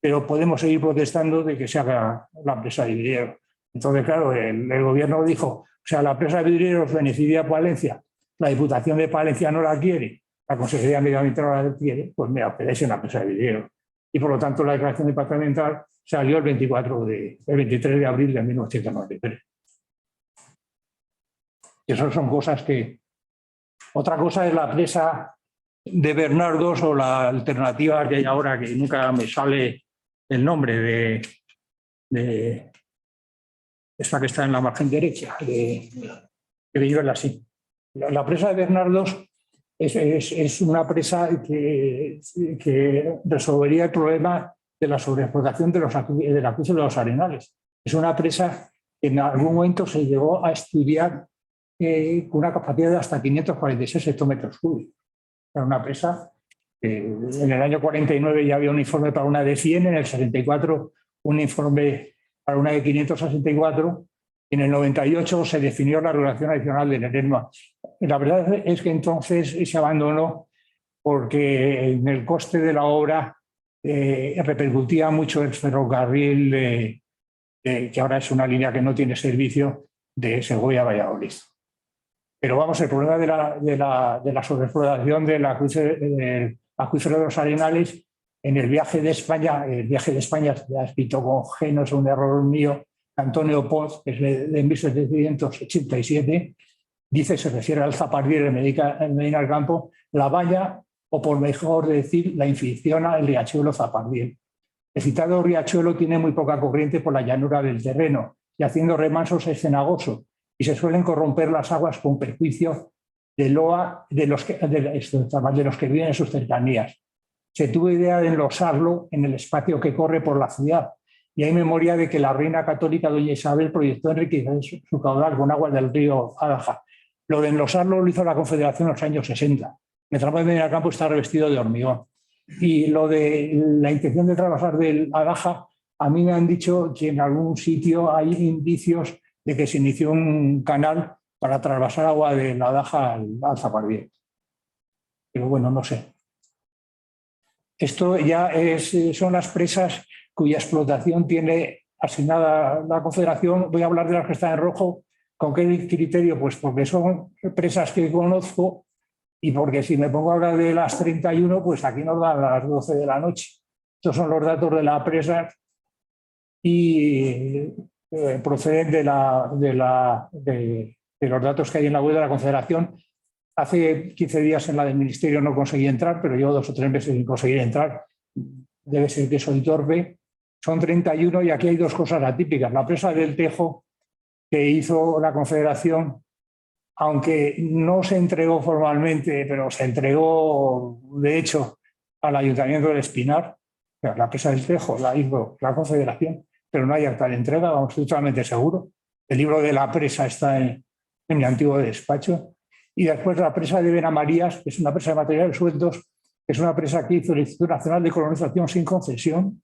pero podemos seguir protestando de que se haga la presa de Vidrieros. Entonces, claro, el Gobierno dijo, o sea, la presa de Vidrieros beneficia a Palencia, la Diputación de Palencia no la quiere, la Consejería de Medio Ambiente no la quiere, pues mira, quedáis en la presa de Vidrieros. Y por lo tanto la declaración de impacto ambiental salió el 23 de abril de 1993. Y eso son cosas que... Otra cosa es la presa de Bernardos o la alternativa que hay ahora, que nunca me sale el nombre de esta que está en la margen derecha, que vive así. La presa de Bernardos es una presa que resolvería el problema de la sobreexplotación del acuífero de los Arenales. Es una presa que en algún momento se llegó a estudiar con una capacidad de hasta 546 hectómetros cúbicos. Era una presa que en el año 49 ya había un informe para una de 100, en el 74 un informe para una de 564, en el 98 se definió la regulación adicional del ENERMA. La verdad es que entonces se abandonó porque en el coste de la obra repercutía mucho el ferrocarril, que ahora es una línea que no tiene servicio, de Segovia a Valladolid. Pero vamos, el problema de la sobreexplotación del acuífero de los Arenales, en el viaje de España se ha escrito con G, no es un error mío, Antonio Poz, que es de 1787, dice, se refiere al Zapardiel en Medina del Campo, la valla, o por mejor decir, la inficciona el riachuelo Zapardiel. El citado riachuelo tiene muy poca corriente por la llanura del terreno y haciendo remansos es cenagoso y se suelen corromper las aguas con perjuicio de los que viven en sus cercanías. Se tuvo idea de enlosarlo en el espacio que corre por la ciudad y hay memoria de que la reina católica doña Isabel proyectó enriquecer su caudal con agua del río Adaja. Lo de enlosarlo lo hizo la Confederación en los años 60. El tramo de Medina del Campo está revestido de hormigón. Y lo de la intención de trabajar del Adaja, a mí me han dicho que en algún sitio hay indicios de que se inició un canal para trasvasar agua de la Adaja al Zapardiel. Pero bueno, no sé. Esto ya son las presas cuya explotación tiene asignada la Confederación. Voy a hablar de las que están en rojo. ¿Con qué criterio? Pues porque son presas que conozco y porque si me pongo a hablar de las 31, pues aquí nos dan las 12 de la noche. Estos son los datos de la presa y proceden de los datos que hay en la web de la Confederación. Hace 15 días en la del Ministerio no conseguí entrar, pero llevo 2 o 3 meses sin conseguir entrar. Debe ser que soy torpe. Son 31 y aquí hay 2 cosas atípicas. La presa del Tejo que hizo la Confederación aunque no se entregó formalmente, pero se entregó, de hecho, al Ayuntamiento del Espinar, la presa del Tejo la hizo la Confederación, pero no hay acta de entrega, vamos, estoy totalmente seguro. El libro de la presa está en mi antiguo despacho. Y después la presa de Benamarías, que es una presa de materiales sueltos, que es una presa que hizo el Instituto Nacional de Colonización sin concesión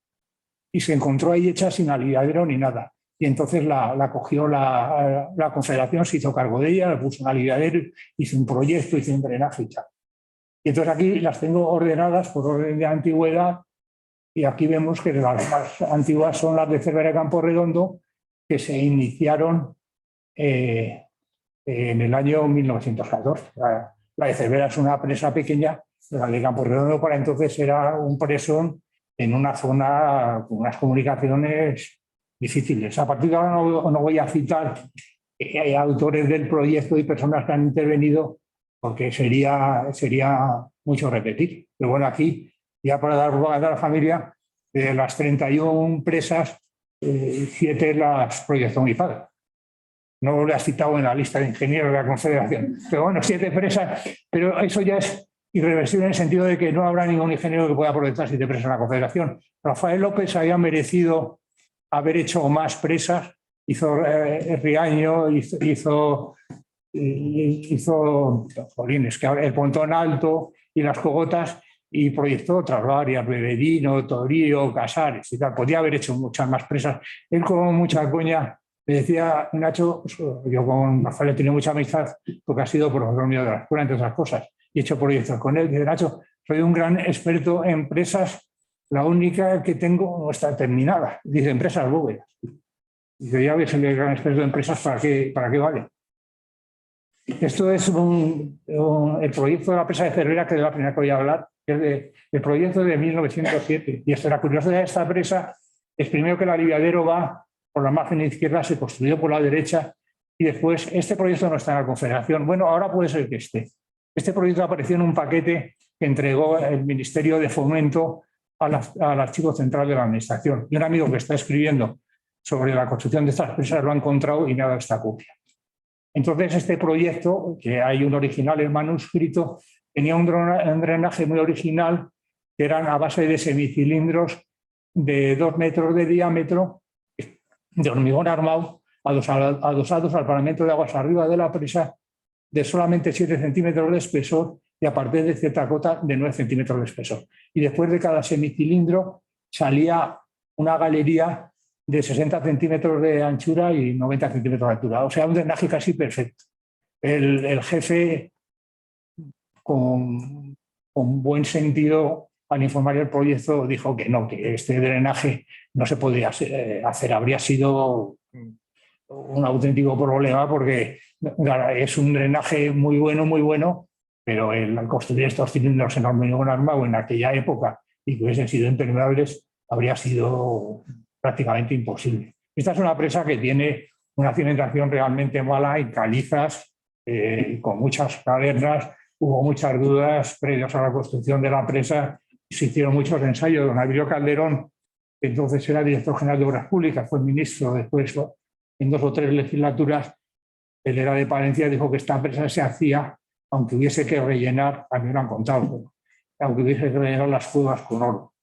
y se encontró ahí hecha sin alivadero ni nada. Y entonces la cogió la Confederación, se hizo cargo de ella, le puso un alivadero, hizo un proyecto, hizo un drenaje y tal. Y entonces aquí las tengo ordenadas por orden de antigüedad y aquí vemos que las más antiguas son las de Cervera de Campo Redondo, que se iniciaron en el año 1914. La de Cervera es una presa pequeña, la de Campo Redondo para entonces era un presón en una zona con unas comunicaciones difíciles. A partir de ahora no voy a citar autores del proyecto y personas que han intervenido porque sería mucho repetir. Pero bueno, aquí, ya para dar propaganda a la familia, de las 31 presas, 7 las proyectó mi padre. No lo he citado en la lista de ingenieros de la Confederación. Pero bueno, 7 presas, pero eso ya es irreversible en el sentido de que no habrá ningún ingeniero que pueda proyectar 7 presas en la Confederación. Rafael López había merecido haber hecho más presas, hizo Riaño, hizo Jolines, que el Pontón Alto y las Cogotas, y proyectó otras varias, Bebedino, Torío, Casares y tal. Podía haber hecho muchas más presas. Él con mucha coña me decía, Nacho, yo con Rafael he tenido mucha amistad porque ha sido profesor mío de la escuela, entre otras cosas, y he hecho proyectos con él. Dice, Nacho, soy un gran experto en presas, la única que tengo no está terminada. Dice, empresas bóvedas. Dice, ya ves, el gran experto en empresas, ¿para qué vale? Esto es el proyecto de la presa de Cervera, que es la primera que voy a hablar, que es el proyecto de 1907. Y la curiosidad de esta presa es primero que el aliviadero va por la margen izquierda, se construyó por la derecha, y después este proyecto no está en la Confederación. Bueno, ahora puede ser que esté. Este proyecto apareció en un paquete que entregó el Ministerio de Fomento al Archivo Central de la Administración. Y un amigo que está escribiendo sobre la construcción de estas presas lo ha encontrado y me ha dado esta copia. Entonces, este proyecto, que hay un original en manuscrito, tenía un drenaje muy original, que eran a base de semicilindros de 2 metros de diámetro, de hormigón armado, adosados al paramento de aguas arriba de la presa, de solamente 7 centímetros de espesor y a partir de cierta cota de 9 centímetros de espesor. Y después de cada semicilindro salía una galería de 60 centímetros de anchura y 90 centímetros de altura. O sea, un drenaje casi perfecto. El jefe, con buen sentido, al informar el proyecto, dijo que no, que este drenaje no se podía hacer. Habría sido un auténtico problema porque es un drenaje muy bueno, pero el construir estos cilindros en hormigón armado en aquella época y que hubiesen sido impermeables habría sido prácticamente imposible. Esta es una presa que tiene una cimentación realmente mala y calizas, con muchas cavernas. Hubo muchas dudas previas a la construcción de la presa. Se hicieron muchos ensayos. Don Abilio Calderón, que entonces era director general de Obras Públicas, fue ministro después en 2 o 3 legislaturas. Él era de Palencia y dijo que esta presa se hacía aunque hubiese que rellenar, a mí me lo han contado, aunque hubiese que rellenar las cuevas con oro.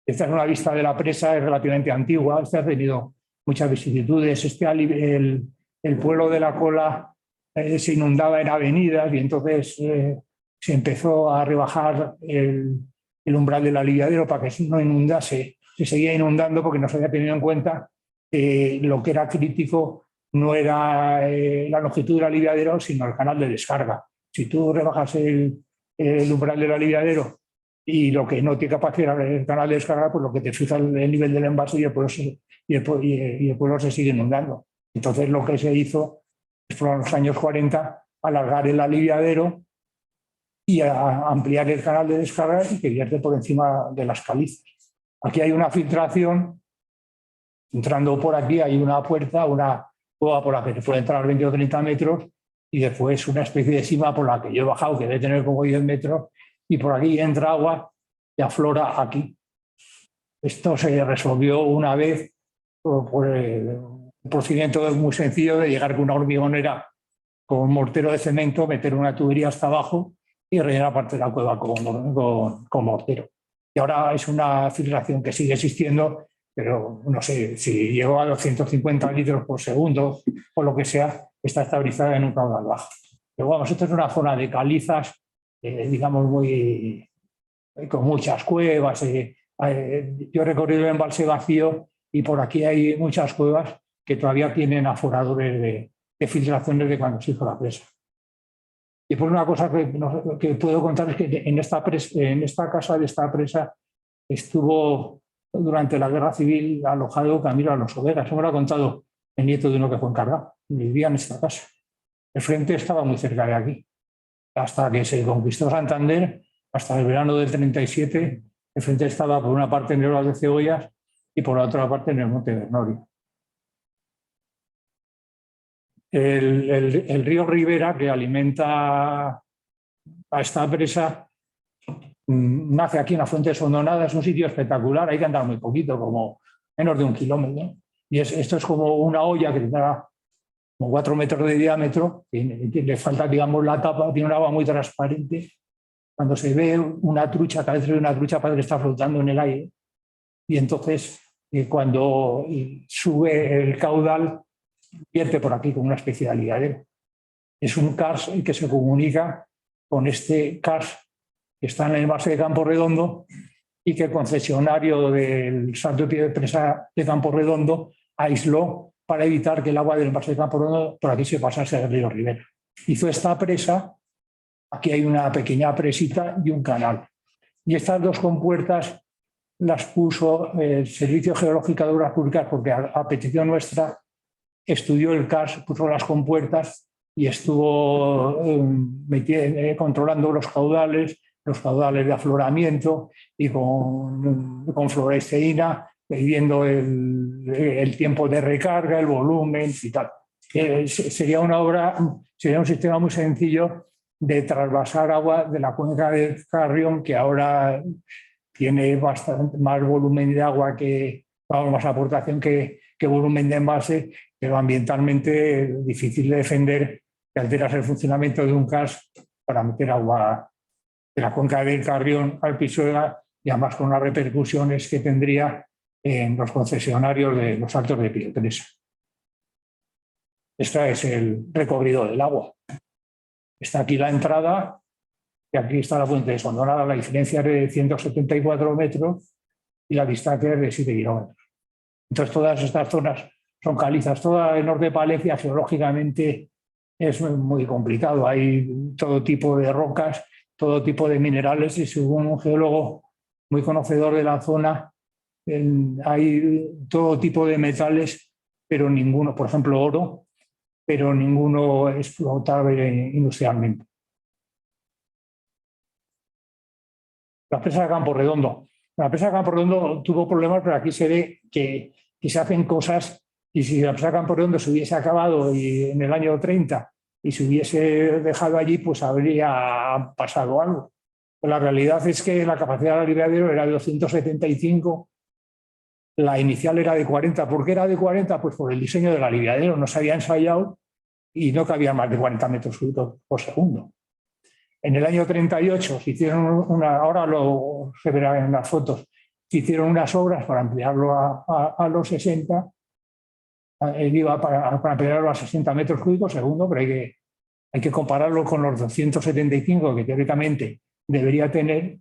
Esta es una vista de la presa, es relativamente antigua, esta ha tenido muchas vicisitudes. El pueblo de la Cola se inundaba en avenidas y entonces se empezó a rebajar el umbral del aliviadero para que no inundase. Se seguía inundando porque no se había tenido en cuenta lo que era crítico no era la longitud del aliviadero, sino el canal de descarga. Si tú rebajas el umbral del aliviadero y lo que no tiene capacidad el canal de descarga, pues lo que te fija el nivel del envase y el pueblo se sigue inundando. Entonces lo que se hizo fue en los años 40 alargar el aliviadero y ampliar el canal de descarga y que vierte por encima de las calizas. Aquí hay una filtración. Entrando por aquí hay una puerta, una cueva por la que se puede entrar 20 o 30 metros y después una especie de sima por la que yo he bajado, que debe tener como 10 metros, y por aquí entra agua y aflora aquí. Esto se resolvió una vez por un procedimiento muy sencillo de llegar con una hormigonera con mortero de cemento, meter una tubería hasta abajo y rellenar parte de la cueva con mortero. Y ahora es una filtración que sigue existiendo, pero no sé, si llegó a 250 litros por segundo o lo que sea, está estabilizada en un caudal bajo. Pero vamos, esto es una zona de calizas, digamos, con muchas cuevas. Yo he recorrido el embalse vacío y por aquí hay muchas cuevas que todavía tienen aforadores de filtraciones de cuando se hizo la presa. Y por una cosa que puedo contar es que en esta casa de esta presa estuvo durante la Guerra Civil alojado Camilo Alonso Vega. Eso me lo ha contado el nieto de uno que fue encargado. Vivía en esta casa. El frente estaba muy cerca de aquí. Hasta que se conquistó Santander, hasta el verano del 37, el frente estaba por una parte en el Val de Cebollas y por la otra parte en el Monte Bernorio. El río Ribera, que alimenta a esta presa, nace aquí en la Fuente de Sondonada. Es un sitio espectacular, hay que andar muy poquito, como menos de 1 kilómetro. Y esto es como una olla que tendrá como 4 metros de diámetro, y le falta, digamos, la tapa, tiene un agua muy transparente. Cuando se ve una trucha, cada vez se ve una trucha, parece que está flotando en el aire. Y entonces, cuando sube el caudal, vierte por aquí como una especie de aligadero. Es un cars que se comunica con este cars que está en el embalse de Campo Redondo y que el concesionario del Salto de Pie de Presa de Campo Redondo aisló para evitar que el agua del embalse de Campo Redondo por aquí se pasase al río Ribera. Hizo esta presa, aquí hay una pequeña presita y un canal. Y estas dos compuertas las puso el Servicio Geológico de Obras Públicas porque a petición nuestra estudió el CARS, puso las compuertas y estuvo controlando los caudales de afloramiento y con fluoresceína, midiendo el tiempo de recarga, el volumen y tal. Sería un sistema muy sencillo de trasvasar agua de la cuenca del Carrión, que ahora tiene bastante más volumen de agua más aportación que volumen de envase, pero ambientalmente difícil de defender que alteras el funcionamiento de un CAS para meter agua de la cuenca del Carrión al Pisuerga, y además con las repercusiones que tendría en los concesionarios de los Altos de Pie de Presa. Este es el recorrido del agua. Está aquí la entrada y aquí está la Fuente de Sondonada. La diferencia es de 174 metros y la distancia es de 7 kilómetros. Entonces, todas estas zonas son calizas. Toda el norte de Palencia geológicamente es muy complicado. Hay todo tipo de rocas, todo tipo de minerales, y según un geólogo muy conocedor de la zona, hay todo tipo de metales, pero ninguno, por ejemplo, oro, pero ninguno explotable industrialmente. La presa de Campo Redondo. La presa de Campo Redondo tuvo problemas, pero aquí se ve que se hacen cosas, y si la presa de Campo Redondo se hubiese acabado en el año 30 y se hubiese dejado allí, pues habría pasado algo. Pero la realidad es que la capacidad del aliviadero era de 275, la inicial era de 40. ¿Por qué era de 40? Pues por el diseño del aliviadero, no se había ensayado y no cabía más de 40 metros cúbicos por segundo. En el año 38 se hicieron ahora se verá en las fotos, se hicieron unas obras para ampliarlo a los 60, iba para ampliarlo a 60 metros cúbicos segundo, pero hay que compararlo con los 275 que teóricamente debería tener.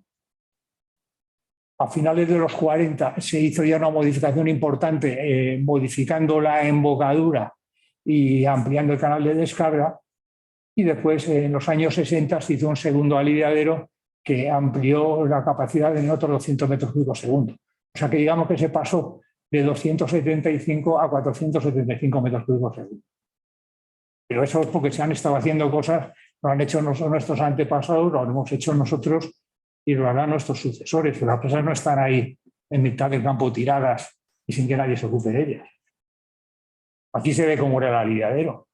A finales de los 40 se hizo ya una modificación importante, modificando la embocadura y ampliando el canal de descarga. Y después, en los años 60, se hizo un segundo aliviadero que amplió la capacidad en otros 200 metros cúbicos segundo. O sea que digamos que se pasó de 275 a 475 metros cúbicos segundo. Pero eso es porque se han estado haciendo cosas, lo han hecho nuestros antepasados, lo hemos hecho nosotros y lo harán nuestros sucesores. Pero las presas no están ahí en mitad del campo tiradas y sin que nadie se ocupe de ellas. Aquí se ve cómo era el aliviadero.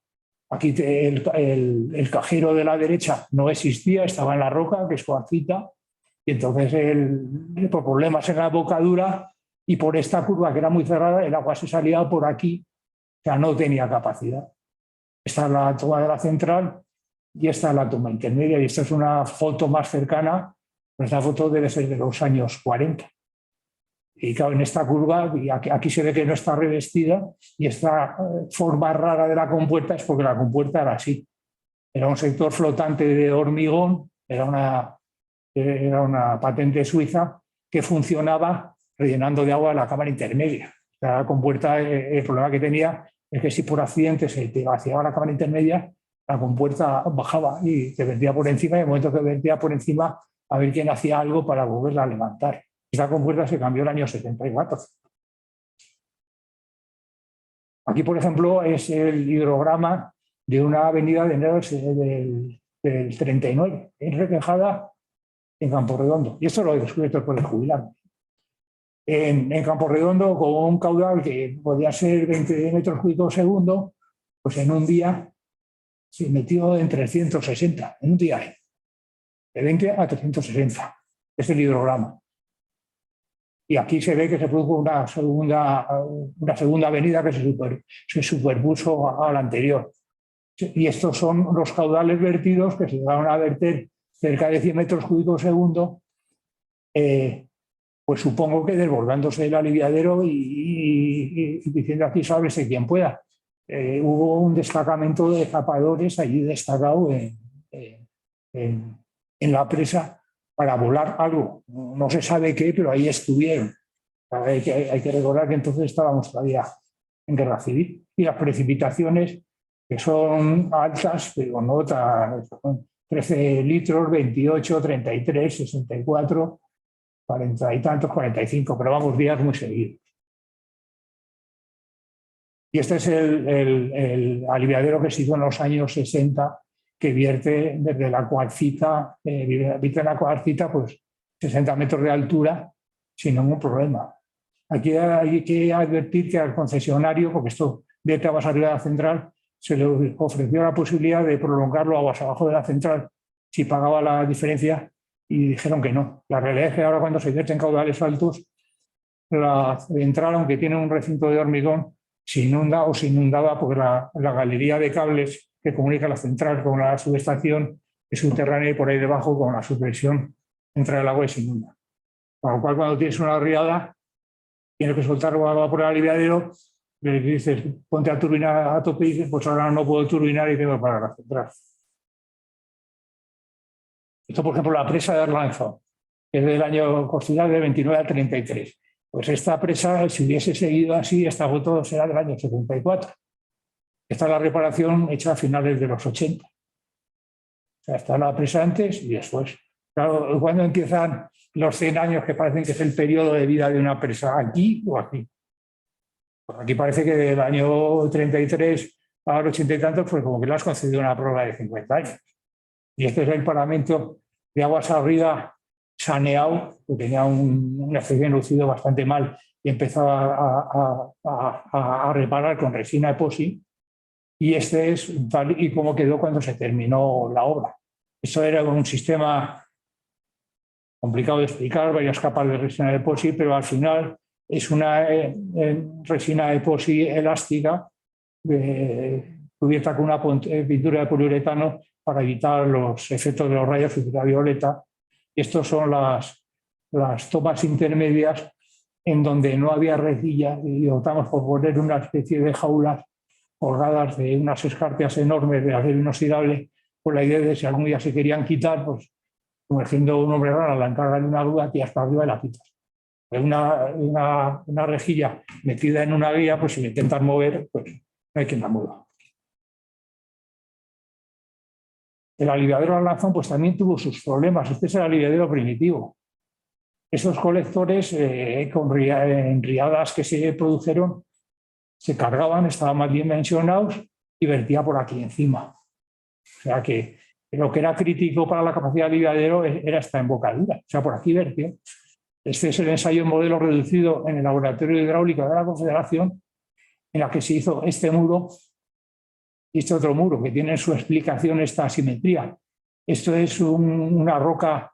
Aquí el cajero de la derecha no existía, estaba en la roca, que es coarcita, y entonces por problemas en la bocadura y por esta curva que era muy cerrada, el agua se salía por aquí, o sea, no tenía capacidad. Esta es la toma de la central y esta es la toma intermedia. Y esta es una foto más cercana. Esta foto debe ser de los años 40. Y claro, en esta curva, y aquí se ve que no está revestida, y esta forma rara de la compuerta es porque la compuerta era así. Era un sector flotante de hormigón, era una patente suiza que funcionaba rellenando de agua la cámara intermedia. La compuerta, el problema que tenía es que si por accidente se te vaciaba la cámara intermedia, la compuerta bajaba y te vertía por encima, y en el momento que vertía por encima, a ver quién hacía algo para volverla a levantar. Esta compuerta se cambió en el año 74. Aquí, por ejemplo, es el hidrograma de una avenida de enero del 39, en Requejada, en Camporredondo. Y esto lo he descubierto por el jubilarme. En Camporredondo, con un caudal que podía ser 20 metros cúbicos segundo, pues en un día se metió en 360, en un día, de 20 a 360. Es el hidrograma. Y aquí se ve que se produjo una segunda avenida que se superpuso a la anterior. Y estos son los caudales vertidos que se llegaron a verter cerca de 100 metros cúbicos segundo, pues supongo que desbordándose el aliviadero y diciendo aquí sálvese quien pueda. Hubo un destacamento de zapadores allí destacado en la presa para volar algo. No se sabe qué, pero ahí estuvieron. Hay que recordar que entonces estábamos todavía en guerra civil. Y las precipitaciones, que son altas, pero no tan... 13 litros, 28, 33, 64, 40 y tantos, 45, pero vamos, días muy seguidos. Y este es el aliviadero que se hizo en los años 60, que vierte desde la cuarcita, pues 60 metros de altura sin ningún problema. Aquí hay que advertir que al concesionario, porque esto vierte aguas arriba de la central, se le ofreció la posibilidad de prolongarlo aguas abajo de la central si pagaba la diferencia y dijeron que no. La realidad es que ahora cuando se vierten caudales altos, la central, aunque tiene un recinto de hormigón, se inunda o se inundaba porque la galería de cables que comunica la central con la subestación es subterránea y por ahí debajo con la subversión entra el agua y se inunda. Con lo cual, cuando tienes una riada, tienes que soltar agua por el aliviadero, le dices ponte a turbinar a tope y dices pues ahora no puedo turbinar y tengo que parar la central. Esto, por ejemplo, la presa de Arlanzón, que es del año construida de 29 al 33. Pues esta presa, si hubiese seguido así, esta foto será del año 74. Esta es la reparación hecha a finales de los 80. O sea, está la presa antes y después. Claro, ¿cuándo empiezan los 100 años que parecen que es el periodo de vida de una presa? ¿Aquí o aquí? Pues aquí parece que del año 33 al 80 y tantos, pues como que le has concedido una prórroga de 50 años. Y este es el paramento de aguas arriba saneado, que tenía un efecto lucido bastante mal y empezaba a reparar con resina epoxi. Y este es tal y como quedó cuando se terminó la obra. Eso era un sistema complicado de explicar, varias capas de resina epoxi, pero al final es una resina epoxi elástica cubierta con una pintura de poliuretano para evitar los efectos de los rayos ultravioleta. Estos son las tomas intermedias en donde no había rejilla y optamos por poner una especie de jaulas colgadas de unas escarpias enormes de acero inoxidable con la idea de si algún día se querían quitar, pues sumergiendo un hombre raro, la encargan en una grúa y hasta arriba y la quitas. Una rejilla metida en una guía, pues si la intentas mover, pues no hay quien la mueva. El aliviadero Arlanzón pues también tuvo sus problemas. Este es el aliviadero primitivo. Esos colectores en riadas que se produjeron se cargaban, estaban mal dimensionados y vertía por aquí encima. O sea que lo que era crítico para la capacidad de aliviadero era esta embocadura. O sea, por aquí vertió. Este es el ensayo en modelo reducido en el Laboratorio Hidráulico de la Confederación, en la que se hizo este muro y este otro muro, que tiene en su explicación esta asimetría. Esto es una roca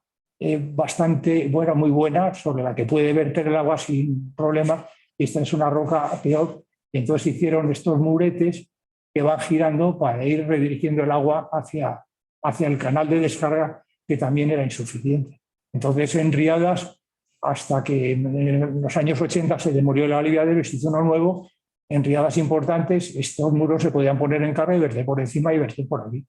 bastante buena, muy buena, sobre la que puede verter el agua sin problemas. Esta es una roca peor. Y entonces hicieron estos muretes que van girando para ir redirigiendo el agua hacia el canal de descarga, que también era insuficiente. Entonces, en Riadas, hasta que en los años 80 se demolió el aliviadero y se hizo uno nuevo, en riadas importantes estos muros se podían poner en carga y verter por encima y verter por aquí.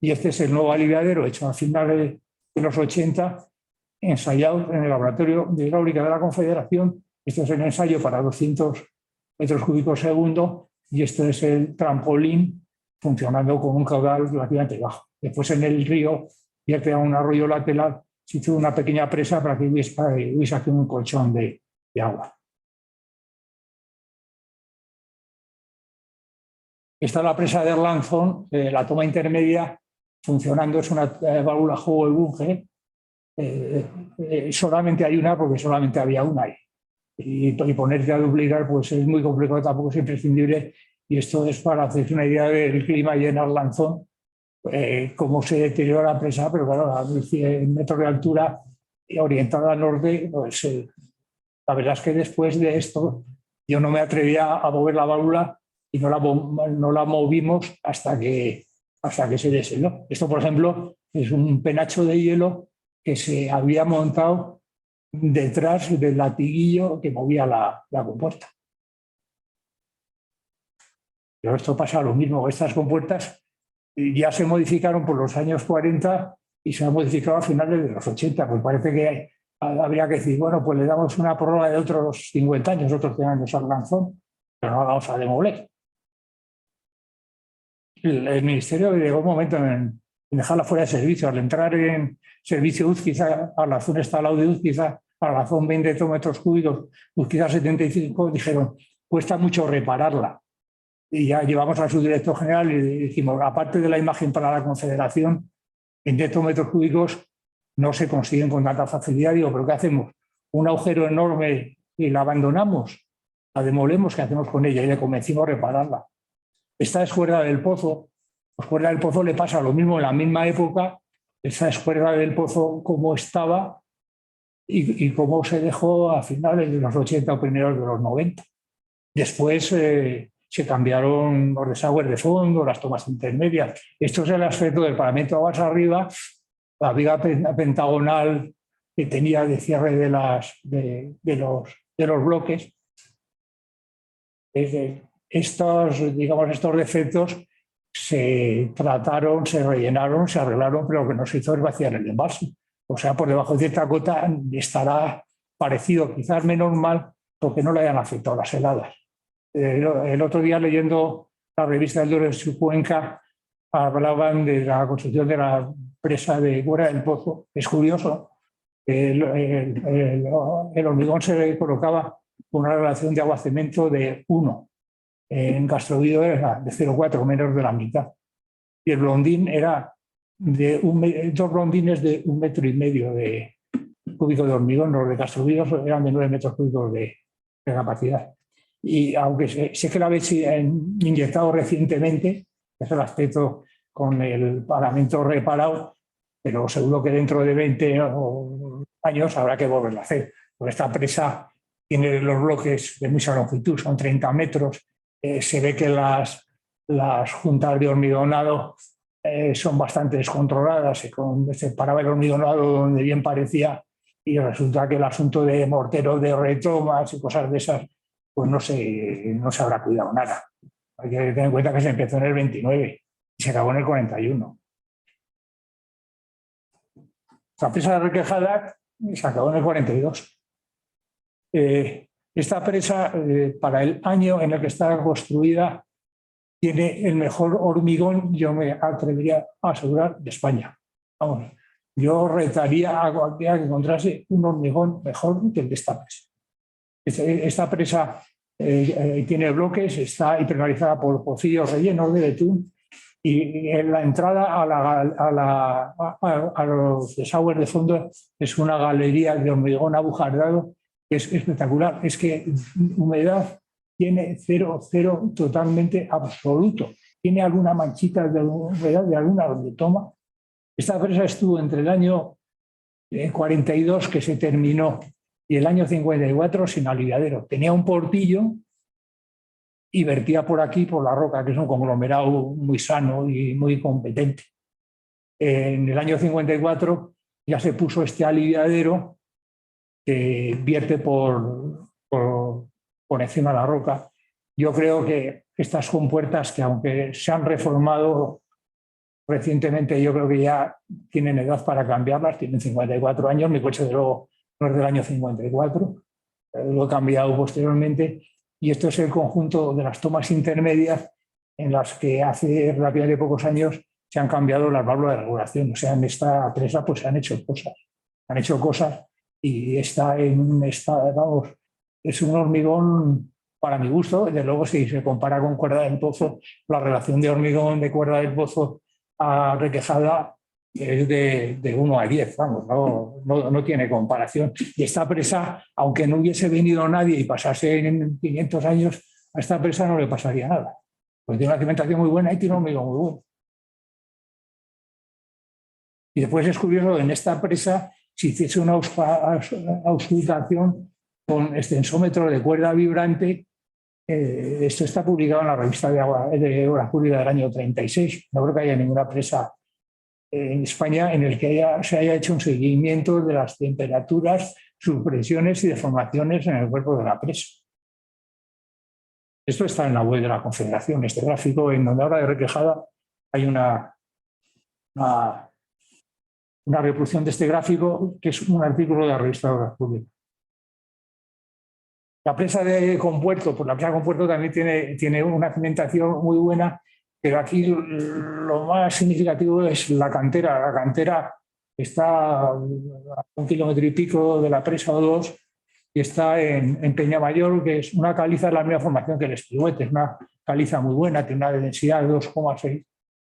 Y este es el nuevo aliviadero hecho a finales de los 80, ensayado en el laboratorio de hidráulica de la Confederación. Este es el ensayo para 200 metros cúbicos segundo y esto es el trampolín funcionando con un caudal relativamente bajo. Después en el río vierte a un arroyo lateral, se hizo una pequeña presa para que hubiese aquí un colchón de agua. Esta es la presa de Erlanzón, la toma intermedia funcionando, es una válvula juego de buje. Solamente hay una porque solamente había una ahí. Y ponerte a duplicar pues es muy complicado, tampoco es imprescindible. Y esto es para hacer una idea del clima allí en Erlanzón, cómo se deteriora la presa, pero claro, a 1.100 metros de altura y orientada al norte, pues la verdad es que después de esto yo no me atrevía a mover la válvula y no la movimos hasta que se desheló. Esto, por ejemplo, es un penacho de hielo que se había montado detrás del latiguillo que movía la compuerta. Pero esto pasa lo mismo. Estas compuertas ya se modificaron por los años 40 y se han modificado a finales de los 80. Pues parece que habría que decir, bueno, pues le damos una prórroga de otros 50 años, otros 100 años al Lanzón, pero no la vamos a demoler. El Ministerio llegó un momento en dejarla fuera de servicio. Al entrar en servicio Uzquiza, a la zona está al lado de Uzquiza, a la zona 20 metros cúbicos, Uzquiza 75, dijeron, cuesta mucho repararla. Y ya llevamos al subdirector general y dijimos, aparte de la imagen para la Confederación, 20 metros cúbicos no se consiguen con tanta facilidad. Digo, ¿pero qué hacemos? Un agujero enorme y la abandonamos, la demolemos, ¿qué hacemos con ella? Y le convencimos a repararla. Esta es Cuerda del Pozo. Pues Cuerda del Pozo le pasa lo mismo en la misma época. Esta es Cuerda del Pozo como estaba y cómo se dejó a finales de los 80 o primeros de los 90. Después se cambiaron los desagües de fondo, las tomas intermedias. Esto es el aspecto del paramento aguas arriba, la viga pentagonal que tenía de cierre de los bloques. Estos defectos se trataron, se rellenaron, se arreglaron, pero lo que no se hizo es vaciar el embalse. O sea, por debajo de cierta cota estará parecido, quizás menos mal, porque no le hayan afectado las heladas. El otro día, leyendo la revista del Duero de su Cuenca, hablaban de la construcción de la presa de Cuerda del Pozo. Es curioso, el hormigón se colocaba con una relación de agua-cemento de 1. En Castrovío era de 0,4, menos de la mitad. Y el blondín era de 2 blondines de 1,5 metros de cúbico de hormigón. Los de Castrovío eran de 9 metros cúbicos de capacidad. Y aunque sé que la habéis inyectado recientemente, es el aspecto con el paramento reparado, pero seguro que dentro de 20 años habrá que volverlo a hacer. Porque esta presa tiene los bloques de mucha longitud, son 30 metros. Se ve que las juntas de hormigonado son bastante descontroladas. Se paraba el hormigonado donde bien parecía y resulta que el asunto de morteros de retomas y cosas de esas, pues no se habrá cuidado nada. Hay que tener en cuenta que se empezó en el 29 y se acabó en el 41. La presa de Requejada se acabó en el 42. Esta presa, para el año en el que está construida, tiene el mejor hormigón, yo me atrevería a asegurar, de España. Vamos, yo retaría a cualquiera que encontrase un hormigón mejor que el de esta presa. Esta presa tiene bloques, está impermeabilizada por pocillos rellenos de betún y en la entrada a los desagües de fondo es una galería de hormigón abujardado que es espectacular. Es que humedad tiene 0 totalmente absoluto. Tiene alguna manchita de humedad de alguna donde toma. Esta presa estuvo entre el año 42 que se terminó y el año 54 sin aliviadero. Tenía un portillo y vertía por aquí, por la roca, que es un conglomerado muy sano y muy competente. En el año 54 ya se puso este aliviadero que vierte por encima de la roca. Yo creo que estas compuertas, que aunque se han reformado recientemente, yo creo que ya tienen edad para cambiarlas, tienen 54 años, mi coche de luego no es del año 54, lo he cambiado posteriormente, y esto es el conjunto de las tomas intermedias en las que hace relativamente pocos años se han cambiado las válvulas de regulación. O sea, en esta presa pues se han hecho cosas y está en un estado, vamos, es un hormigón para mi gusto. Desde luego, si se compara con Cuerda del Pozo, la relación de hormigón de Cuerda del Pozo a Requejada es de 1 a 10, vamos, no tiene comparación. Y esta presa, aunque no hubiese venido nadie y pasase en 500 años, a esta presa no le pasaría nada. Pues tiene una cimentación muy buena y tiene un hormigón muy bueno. Y después es curioso, en esta presa, si hiciese una auscultación con extensómetro de cuerda vibrante, esto está publicado en la revista de Obras Públicas del año 36. No creo que haya ninguna presa en España en el que se haya hecho un seguimiento de las temperaturas, sus presiones y deformaciones en el cuerpo de la presa. Esto está en la web de la Confederación, este gráfico, en donde ahora de Requejada hay una reproducción de este gráfico, que es un artículo de la revista de Obras Públicas. La presa de Compuerto, pues la presa de Compuerto también tiene una cimentación muy buena, pero aquí lo más significativo es la cantera. La cantera está a 1 kilómetro y pico de la presa o 2 y está en Peñamayor, que es una caliza de la misma formación que el Espigüete, es una caliza muy buena, tiene una densidad de 2,6.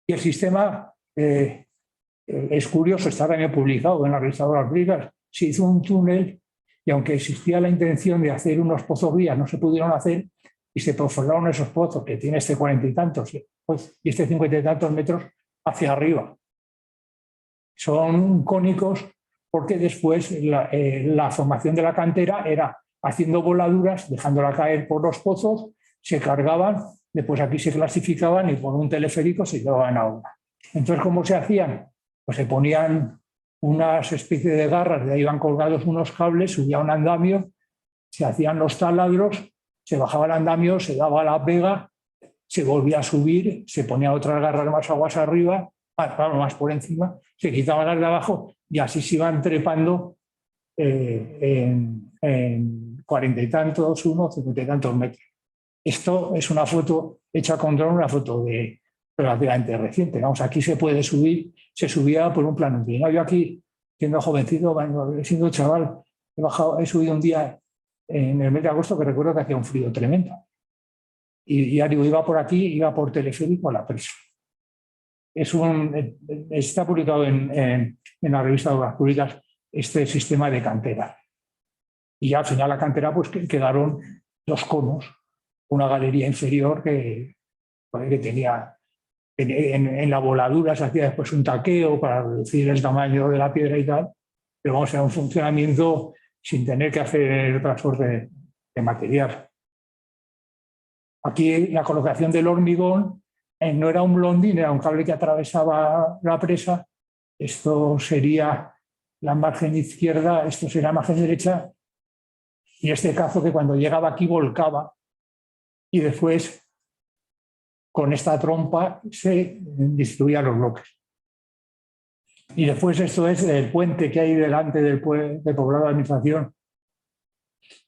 Y el sistema es curioso, está también publicado en la revista de Obras Públicas. Se hizo un túnel y aunque existía la intención de hacer unos pozos vías, no se pudieron hacer y se perforaron esos pozos, que tiene este 40 y tantos y este 50 y tantos metros hacia arriba. Son cónicos porque después la formación de la cantera era haciendo voladuras, dejándola caer por los pozos, se cargaban, después aquí se clasificaban y por un teleférico se llevaban a obra. Entonces, ¿cómo se hacían? Pues se ponían unas especies de garras, de ahí iban colgados unos cables, subía un andamio, se hacían los taladros, se bajaba el andamio, se daba la pega, se volvía a subir, se ponían otras garras más aguas arriba, más por encima, se quitaban las de abajo y así se iban trepando en 40 y tantos, 50 y tantos metros. Esto es una foto hecha con dron, una foto relativamente reciente. Vamos, aquí se puede subir, se subía por un plano inclinado. Yo aquí, siendo jovencito, siendo chaval, he subido un día en el mes de agosto que recuerdo que hacía un frío tremendo. Y ya digo, iba por aquí, iba por teleférico a la presa. Está publicado en la revista de Obras Públicas este sistema de cantera. Y al final la cantera pues quedaron 2 conos, una galería inferior que tenía en la voladura, se hacía después un taqueo para reducir el tamaño de la piedra y tal, pero vamos a un funcionamiento sin tener que hacer transporte de material. Aquí la colocación del hormigón no era un blondín, era un cable que atravesaba la presa. Esto sería la margen izquierda, esto sería la margen derecha, y este cazo que cuando llegaba aquí volcaba y después con esta trompa se distribuían los bloques. Y después esto es el puente que hay delante del poblado de administración,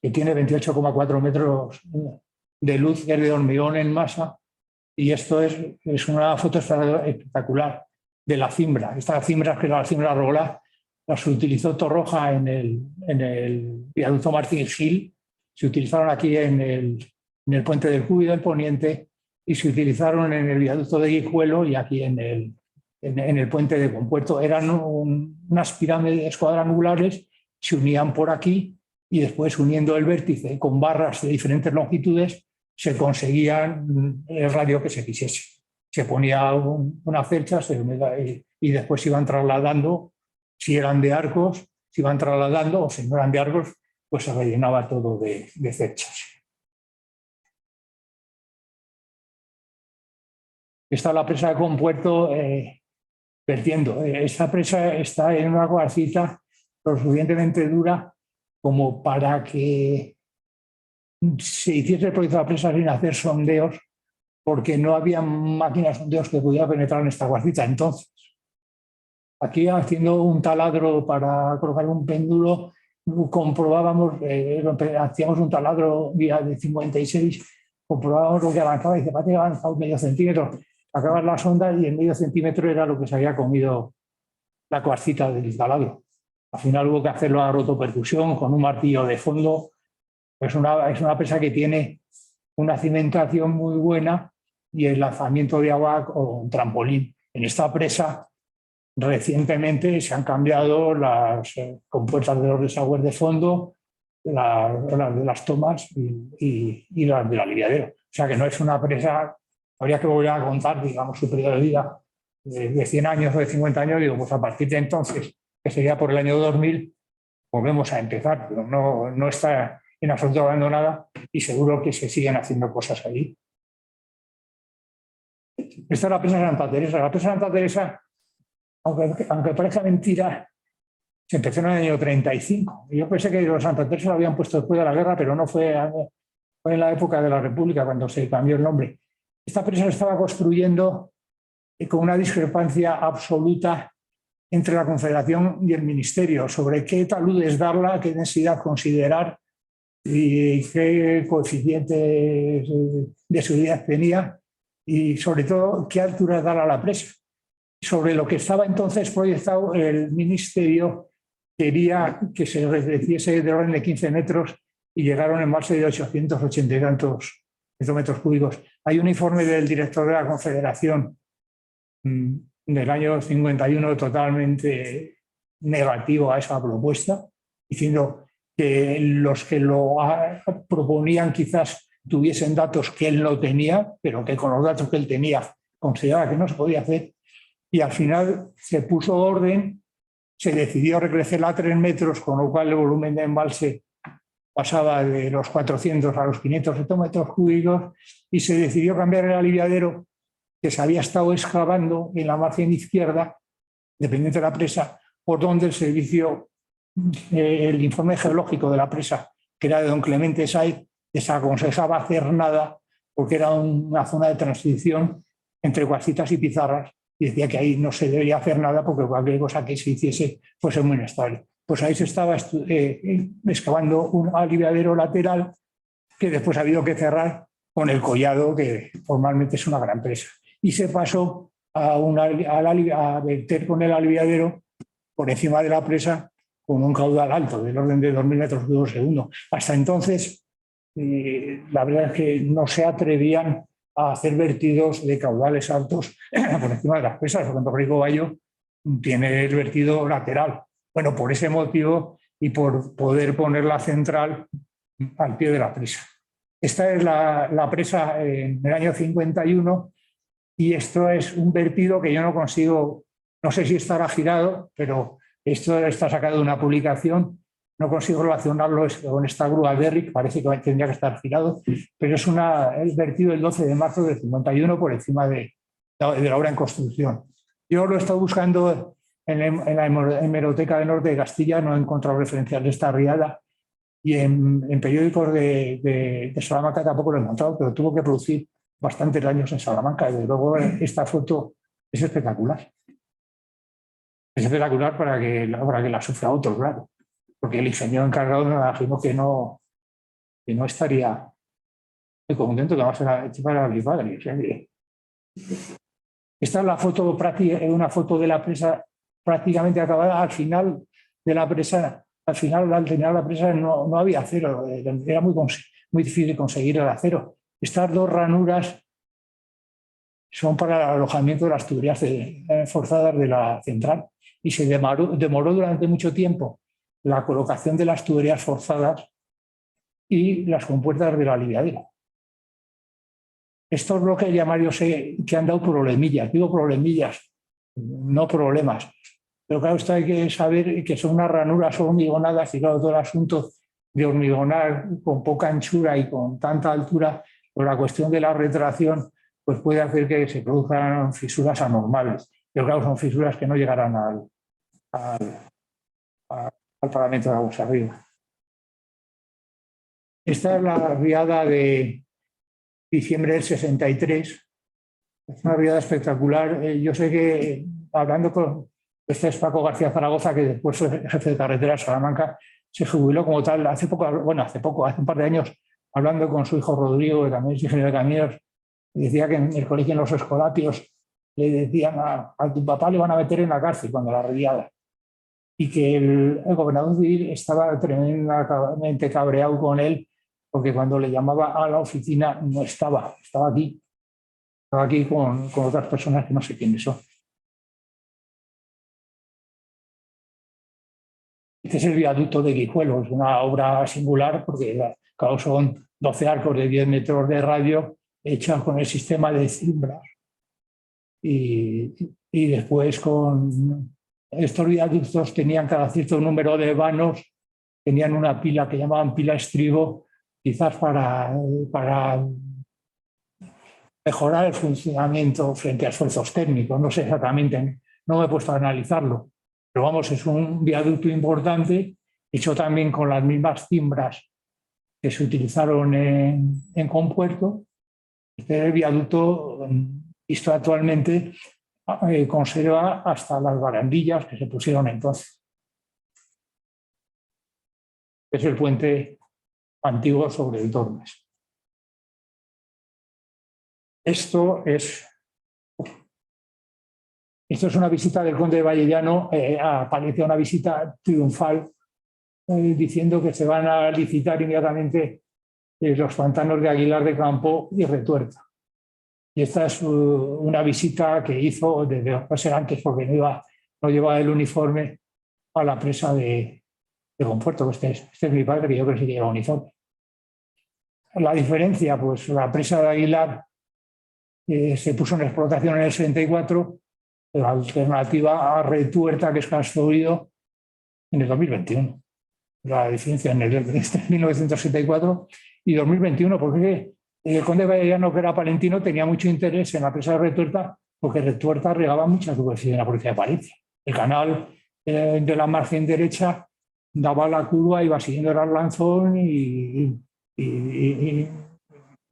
que tiene 28,4 metros de luz, que es de hormigón en masa, y esto es una foto espectacular de la cimbra. Esta cimbra, que era la cimbra Rola, las utilizó Torroja en el viaducto Martín Gil, se utilizaron aquí en el puente del Cubi del Poniente y se utilizaron en el viaducto de Guijuelo y aquí en el puente de Compuerto. Eran unas pirámides cuadrangulares, se unían por aquí y después, uniendo el vértice con barras de diferentes longitudes, se conseguían el radio que se quisiese. Se ponía una cercha y después se iban trasladando, si eran de arcos, se iban trasladando, o si no eran de arcos, pues se rellenaba todo de cerchas. está la presa de Compuerto vertiendo. Esta presa está en una cuarcita lo suficientemente dura como para que se hiciese el proyecto de la presa sin hacer sondeos, porque no había máquinas sondeos que pudieran penetrar en esta cuarcita. Entonces, aquí haciendo un taladro para colocar un péndulo, comprobábamos, hacíamos un taladro vía de 56, comprobábamos lo que avanzaba y dice, parece que ha avanzado medio centímetro. Acabas la sonda y el medio centímetro era lo que se había comido la cuarcita del taladro. Al final hubo que hacerlo a rotopercusión con un martillo de fondo. Es una presa que tiene una cimentación muy buena y el lanzamiento de agua con trampolín. En esta presa recientemente se han cambiado las compuertas de los desagües de fondo, las de las tomas y las del aliviadero. O sea que no es una presa, habría que volver a contar, digamos, su periodo de vida de 100 años o de 50 años. Digo, pues a partir de entonces, que sería por el año 2000, volvemos a empezar, pero no está en absoluto abandonada y seguro que se siguen haciendo cosas allí. Esta es la presa de Santa Teresa. La presa de Santa Teresa, aunque parezca mentira, se empezó en el año 35. Yo pensé que los Santa Teresa lo habían puesto después de la guerra, pero no fue en la época de la República cuando se cambió el nombre. Esta presa se estaba construyendo con una discrepancia absoluta entre la Confederación y el Ministerio sobre qué taludes darla, qué densidad considerar y qué coeficientes de seguridad tenía y sobre todo qué altura dar a la presa. Sobre lo que estaba entonces proyectado, el Ministerio quería que se reduciese de orden de 15 metros y llegaron en marzo de 880 y tantos metros cúbicos. Hay un informe del director de la Confederación del año 51 totalmente negativo a esa propuesta, diciendo que los que lo proponían quizás tuviesen datos que él no tenía, pero que con los datos que él tenía consideraba que no se podía hacer. Y al final se puso orden, se decidió recrecerla a 3 metros, con lo cual el volumen de embalse pasaba de los 400 a los 500 hectómetros cúbicos y se decidió cambiar el aliviadero que se había estado excavando en la margen izquierda, dependiente de la presa, por donde el servicio, el informe geológico de la presa, que era de don Clemente Saiz, desaconsejaba hacer nada porque era una zona de transición entre cuarcitas y pizarras y decía que ahí no se debería hacer nada porque cualquier cosa que se hiciese fuese muy inestable. Pues ahí se estaba excavando un aliviadero lateral que después ha habido que cerrar con el collado, que formalmente es una gran presa. Y se pasó a verter con el aliviadero por encima de la presa con un caudal alto, del orden de 2.000 metros cúbicos segundo. Hasta entonces, la verdad es que no se atrevían a hacer vertidos de caudales altos por encima de las presas, porque en Rico Bayo tiene el vertido lateral. Bueno, por ese motivo y por poder poner la central al pie de la presa. Esta es la presa en el año 51 y esto es un vertido que yo no consigo, no sé si estará girado, pero esto está sacado de una publicación, no consigo relacionarlo con esta grúa Derrick, parece que tendría que estar girado, pero es vertido el 12 de marzo del 51 por encima de la obra en construcción. Yo lo he estado buscando en la hemeroteca del norte de Castilla, no he encontrado referencias de esta riada y en periódicos de Salamanca tampoco lo he encontrado, pero tuvo que producir bastantes años en Salamanca. Desde luego esta foto es espectacular. Es espectacular para que la sufra otro, claro, porque el ingeniero encargado me imagino que no estaría muy contento, que va a ser hecha para mi padre. O sea que esta es la foto práctica, una foto de la presa prácticamente acabada. Al final de la presa, al terminar la presa no había acero, era muy difícil conseguir el acero. Estas dos ranuras son para el alojamiento de las tuberías forzadas de la central y se demoró durante mucho tiempo la colocación de las tuberías forzadas y las compuertas del aliviadero. Estos bloques ya, Mario, sé que han dado problemillas, digo problemillas, no problemas. Pero claro, esto hay que saber que son unas ranuras hormigonadas y claro, todo el asunto de hormigonar con poca anchura y con tanta altura, por la cuestión de la retracción, pues puede hacer que se produzcan fisuras anormales. Pero claro, son fisuras que no llegarán al paramento de aguas arriba. Esta es la riada de diciembre del 63. Es una riada espectacular. Yo sé que, hablando con este es Paco García Zaragoza, que después fue jefe de carretera de Salamanca, se jubiló como tal hace un par de años, hablando con su hijo Rodrigo, que también es ingeniero de caminos, decía que en el colegio, en los escolapios, le decían a tu papá le van a meter en la cárcel cuando la riada. Y que el gobernador civil estaba tremendamente cabreado con él, porque cuando le llamaba a la oficina no estaba aquí con otras personas que no sé quiénes son. Este es el viaducto de Guijuelo, es una obra singular porque claro, son 12 arcos de 10 metros de radio hechos con el sistema de cimbras. Y después con estos viaductos tenían cada cierto número de vanos, tenían una pila que llamaban pila estribo, quizás para mejorar el funcionamiento frente a esfuerzos técnicos. No sé exactamente, no me he puesto a analizarlo. Pero vamos, es un viaducto importante, hecho también con las mismas cimbras que se utilizaron en Compuerto. Este viaducto, visto actualmente, conserva hasta las barandillas que se pusieron entonces. Es el puente antiguo sobre el Tormes. Esto es una visita del conde de Vallellano a Palencia, una visita triunfal, diciendo que se van a licitar inmediatamente los pantanos de Aguilar de Campo y Retuerta. Y esta es una visita que hizo, desde ser antes porque no llevaba el uniforme, a la presa de Compuerto. Este es mi padre, que yo creo que sí que lleva uniforme. La diferencia, pues la presa de Aguilar se puso en explotación en el 74, la alternativa a Retuerta, que es construido en el 2021. La diferencia en el 1974 y 2021, porque el conde Vallellano, que era palentino, tenía mucho interés en la presa de Retuerta, porque Retuerta regaba mucha superficie en la provincia de Palencia. El canal de la margen derecha daba la curva, iba siguiendo el Arlanzón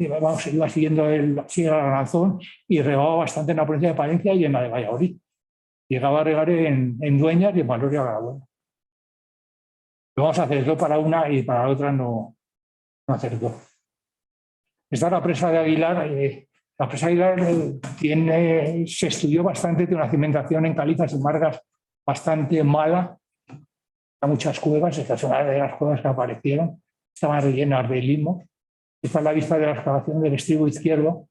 iba siguiendo el Arlanzón y regaba bastante en la provincia de Palencia y en la de Valladolid. Llegaba a regar en Dueñas y en Valoria Garabuena. Lo vamos a hacer esto para una y para la otra no hacer dos. Esta es la presa de Aguilar. La presa de Aguilar se estudió bastante, tiene una cimentación en calizas y margas bastante mala. Hay muchas cuevas, esta es una de las cuevas que aparecieron, estaban rellenas de limo. Esta es la vista de la excavación del estribo izquierdo,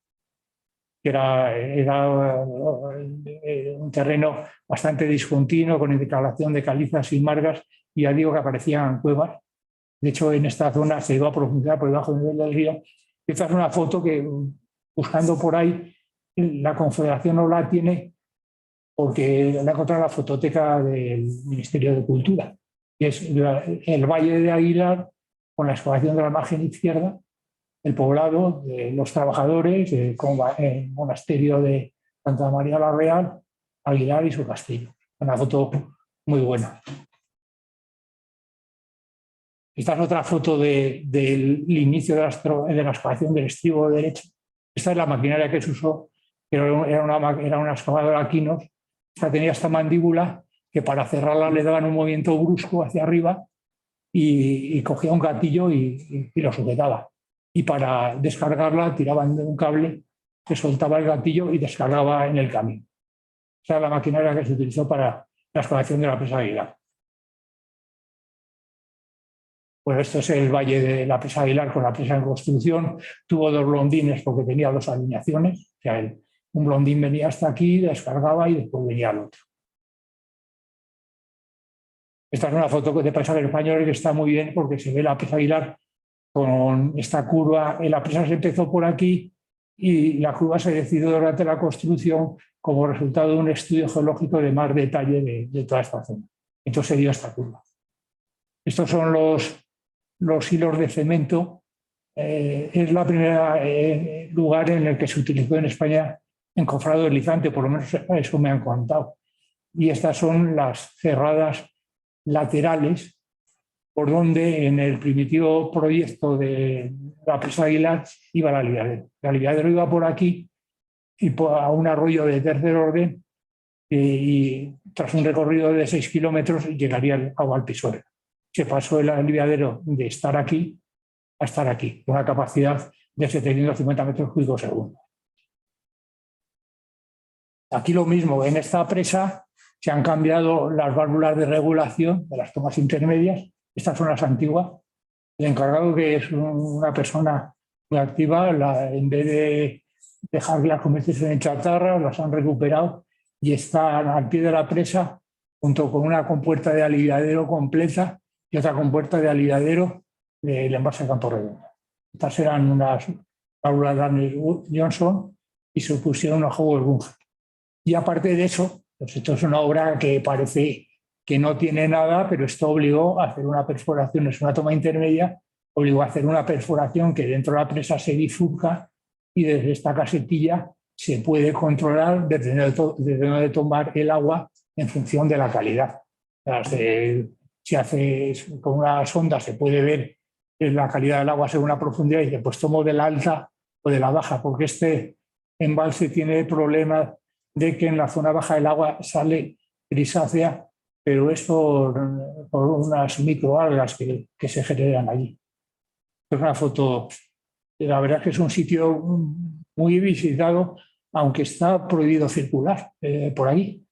que era un terreno bastante discontinuo, con intercalación de calizas y margas, y ya digo que aparecían cuevas. De hecho, en esta zona se iba a profundizar por debajo del nivel del río. Esta es una foto que, buscando por ahí, la Confederación no la tiene porque la he encontrado en la fototeca del Ministerio de Cultura. Y es el Valle de Aguilar, con la excavación de la margen izquierda, el poblado de los trabajadores, el monasterio de Santa María la Real, Aguilar y su castillo. Una foto muy buena. Esta es otra foto del inicio de la excavación del estribo derecho. Esta es la maquinaria que se usó, pero era una excavadora Quinos. Esta tenía esta mandíbula que para cerrarla le daban un movimiento brusco hacia arriba y cogía un gatillo y lo sujetaba. Y para descargarla tiraban de un cable que soltaba el gatillo y descargaba en el camino. Esa es la maquinaria que se utilizó para la excavación de la presa de Aguilar. Bueno, esto es el valle de la presa de Aguilar con la presa en construcción. Tuvo dos blondines porque tenía dos alineaciones. O sea, un blondín venía hasta aquí, descargaba y después venía al otro. Esta es una foto de paisaje español que está muy bien porque se ve la presa de Aguilar con esta curva. La presa se empezó por aquí y la curva se decidió durante la construcción como resultado de un estudio geológico de más detalle de toda esta zona. Entonces se dio esta curva. Estos son los hilos de cemento Es la primera lugar en el que se utilizó en España encofrado deslizante, por lo menos eso me han contado. Y estas son las cerradas laterales por donde en el primitivo proyecto de la presa de Aguilar iba el aliviadero. El aliviadero iba por aquí y a un arroyo de tercer orden y tras un recorrido de 6 kilómetros llegaría el agua al Pisuerga. Se pasó el aliviadero de estar aquí a estar aquí, con una capacidad de 750 metros cúbicos segundo. Aquí lo mismo, en esta presa se han cambiado las válvulas de regulación de las tomas intermedias. Estas son las antiguas. El encargado, que es una persona muy activa, en vez de dejarlas convertirse en chatarra, las han recuperado y están al pie de la presa junto con una compuerta de aliviadero completa y otra compuerta de aliviadero del envase de Campo Redondo. Estas eran unas válvulas Daniel Johnson y se pusieron a Howard Bunge. Y aparte de eso, pues esto es una obra que parece que no tiene nada, pero esto obligó a hacer una perforación, es una toma intermedia, obligó a hacer una perforación que dentro de la presa se bifurca y desde esta casetilla se puede controlar desde dónde tomar el agua en función de la calidad. Si haces con una sonda se puede ver la calidad del agua según la profundidad y después tomo de la alta o de la baja, porque este embalse tiene problemas de que en la zona baja el agua sale grisácea, pero es por unas microalgas que se generan allí. Es una foto, la verdad es que es un sitio muy visitado, aunque está prohibido circular por ahí.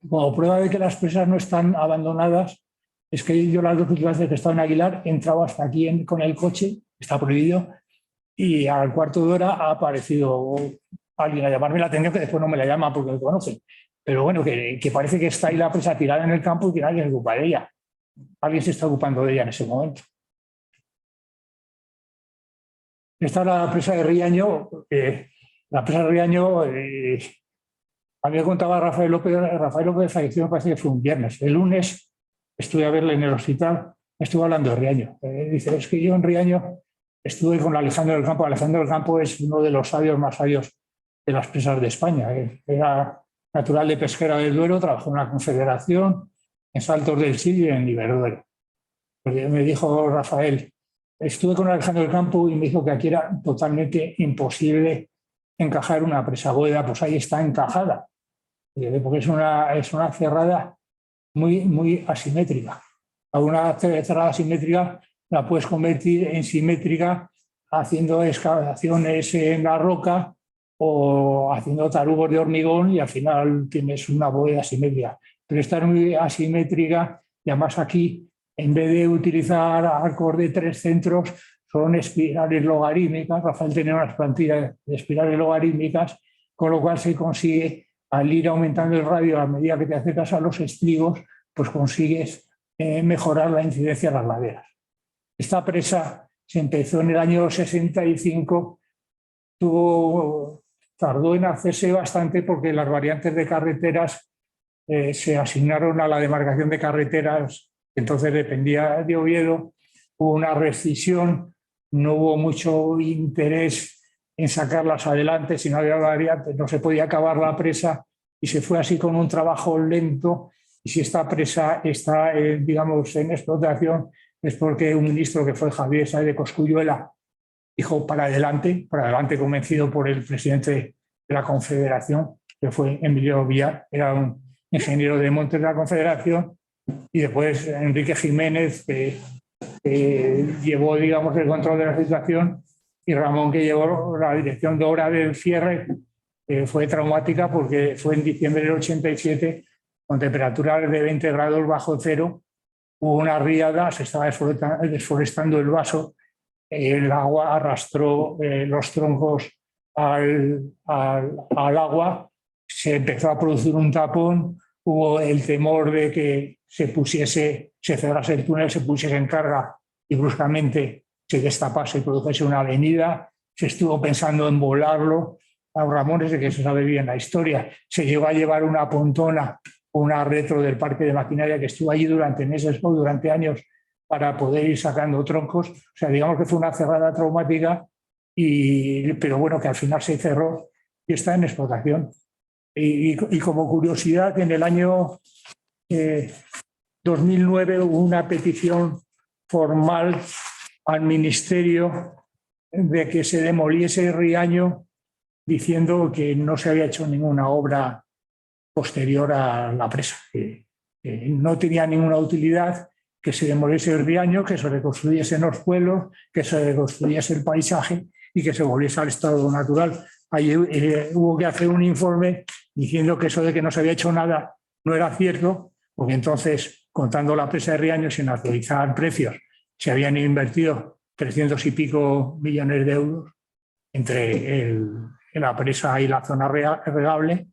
Como prueba de que las presas no están abandonadas, es que yo las dos últimas veces que he estado en Aguilar he entrado hasta aquí con el coche, está prohibido, y al cuarto de hora ha aparecido alguien a llamarme la atención, que después no me la llama porque me conoce. Pero bueno, que parece que está ahí la presa tirada en el campo y que nadie se ocupa de ella. Alguien se está ocupando de ella en ese momento. Esta es la presa de Riaño. La presa de Riaño, a mí me contaba Rafael López falleció, me parece que fue un viernes. El lunes estuve a verle en el hospital, estuve hablando de Riaño. Dice, es que yo en Riaño estuve con Alejandro del Campo. Alejandro del Campo es uno de los sabios más sabios de las presas de España. Era natural de Pesquera del Duero, trabajó en la Confederación, en Saltos del Sil y en Iberduero. Me dijo Rafael, estuve con Alejandro del Campo y me dijo que aquí era totalmente imposible encajar una presa Goeda, pues ahí está encajada, porque es una cerrada muy asimétrica. A una cerrada asimétrica la puedes convertir en simétrica haciendo excavaciones en la roca o haciendo tarugos de hormigón y al final tienes una bóveda asimétrica. Pero esta es muy asimétrica y además aquí, en vez de utilizar arcos de 3 centros, son espirales logarítmicas. Rafael tenía unas plantillas de espirales logarítmicas, con lo cual se consigue, al ir aumentando el radio a medida que te acercas a los estribos, pues consigues mejorar la incidencia de las laderas. Esta presa se empezó en el año 65, tardó en hacerse bastante porque las variantes de carreteras se asignaron a la demarcación de carreteras, entonces dependía de Oviedo, hubo una rescisión, no hubo mucho interés en sacarlas adelante, si no había variantes no se podía acabar la presa y se fue así con un trabajo lento. Y si esta presa está, digamos, en explotación es porque un ministro que fue Javier Sáenz de Cosculluela dijo para adelante, convencido por el presidente de la Confederación, que fue Emilio Villar, era un ingeniero de montes de la Confederación, y después Enrique Jiménez, que llevó, digamos, el control de la situación, y Ramón, que llevó la dirección de obra del cierre. Fue traumática porque fue en diciembre del 87, con temperaturas de 20 grados bajo cero, hubo una riada, se estaba desforestando el vaso, el agua arrastró los troncos al agua, se empezó a producir un tapón, hubo el temor de que se cerrase el túnel, se pusiese en carga y bruscamente se destapase y produjese una avenida. Se estuvo pensando en volarlo. A Ramones, de que se sabe bien la historia, se llegó a llevar una pontona, una retro del parque de maquinaria que estuvo allí durante meses o durante años para poder ir sacando troncos. O sea, digamos que fue una cerrada traumática, pero bueno, que al final se cerró y está en explotación. Y como curiosidad, en el año 2009 hubo una petición formal al Ministerio de que se demoliese Riaño, diciendo que no se había hecho ninguna obra posterior a la presa, que no tenía ninguna utilidad, que se demoliese el Riaño, que se reconstruyesen los pueblos, que se reconstruyese el paisaje y que se volviese al estado natural. Ahí hubo que hacer un informe diciendo que eso de que no se había hecho nada no era cierto, porque entonces, contando la presa de Riaño sin actualizar precios, se habían invertido 300 y pico millones de euros entre la presa y la zona regable.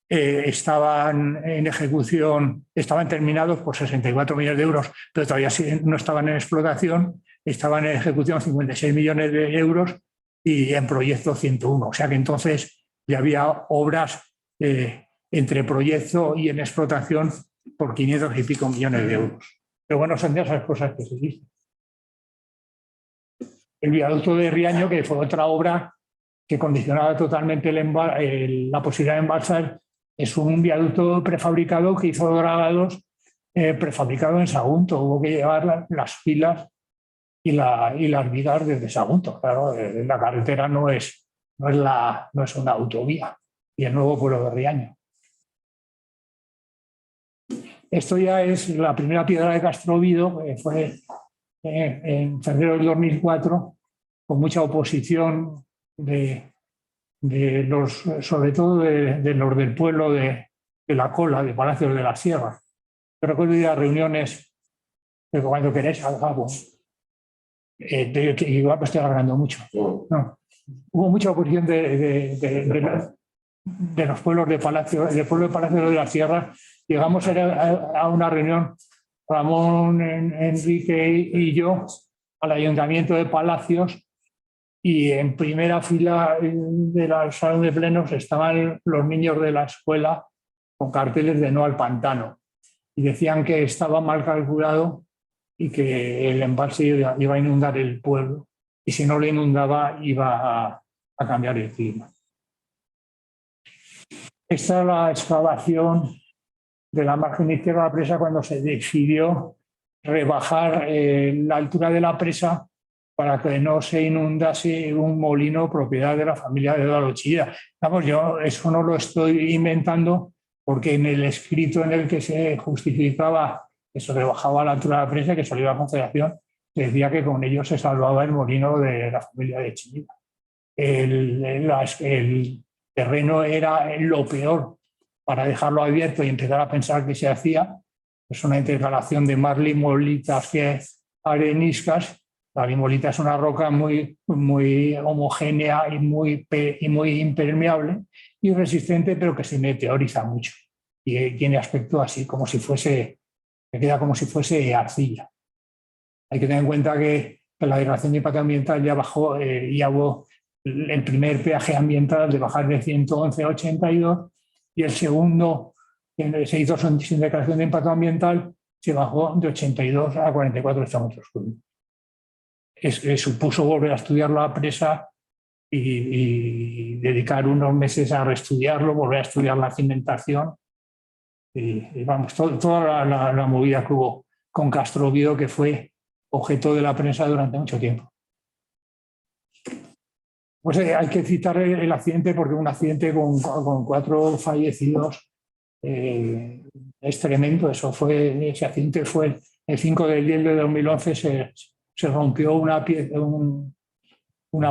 Estaban en ejecución, estaban terminados por 64 millones de euros, pero todavía no estaban en explotación, estaban en ejecución 56 millones de euros y en proyecto 101. O sea que entonces ya había obras entre proyecto y en explotación por 500 y pico millones de euros. Pero bueno, son de esas cosas que se dicen. El viaducto de Riaño, que fue otra obra que condicionaba totalmente la posibilidad de embalsar, es un viaducto prefabricado que hizo Dragados, prefabricado en Sagunto. Hubo que llevar las pilas y las vigas desde Sagunto. Claro, la carretera no es una autovía, y el nuevo pueblo de Riaño. Esto ya es la primera piedra de Castrovido, que fue en febrero del 2004, con mucha oposición sobre todo de los del pueblo de La Cola, de Palacios de la Sierra. Yo recuerdo ir a reuniones de cuando queréis al Gabo. Igual me estoy alargando mucho. No. Hubo mucha oposición de los pueblos del pueblo de Palacios de la Sierra. Llegamos a una reunión, Ramón, Enrique y yo, al Ayuntamiento de Palacios, y en primera fila de la sala de plenos estaban los niños de la escuela con carteles de no al pantano, y decían que estaba mal calculado y que el embalse iba a inundar el pueblo, y si no lo inundaba iba a cambiar el clima. Esta es la excavación de la margen izquierda de la presa cuando se decidió rebajar la altura de la presa para que no se inundase un molino propiedad de la familia de Eduardo Chillida. Vamos, yo eso no lo estoy inventando, porque en el escrito en el que se justificaba que se rebajaba la altura de la presa, que salió a la Confederación, se decía que con ello se salvaba el molino de la familia de Chillida. El terreno era lo peor para dejarlo abierto y empezar a pensar que se hacía. Es una intercalación de más limolitas que areniscas. La limolita es una roca muy homogénea y muy impermeable y resistente, pero que se meteoriza mucho y tiene aspecto así, como si fuese, que queda como si fuese arcilla. Hay que tener en cuenta que la declaración de impacto ambiental ya bajó, ya hubo el primer peaje ambiental de bajar de 111 a 82, y el segundo, que se hizo sin declaración de impacto ambiental, se bajó de 82 a 44 hectómetros cúbicos. Supuso volver a estudiar la presa y dedicar unos meses a reestudiarlo, volver a estudiar la cimentación y vamos, toda la movida que hubo con Castrovido, que fue objeto de la prensa durante mucho tiempo. Pues hay que citar el accidente, porque un accidente con 4 fallecidos es tremendo. Ese accidente fue el 5 de enero de 2011, se rompió una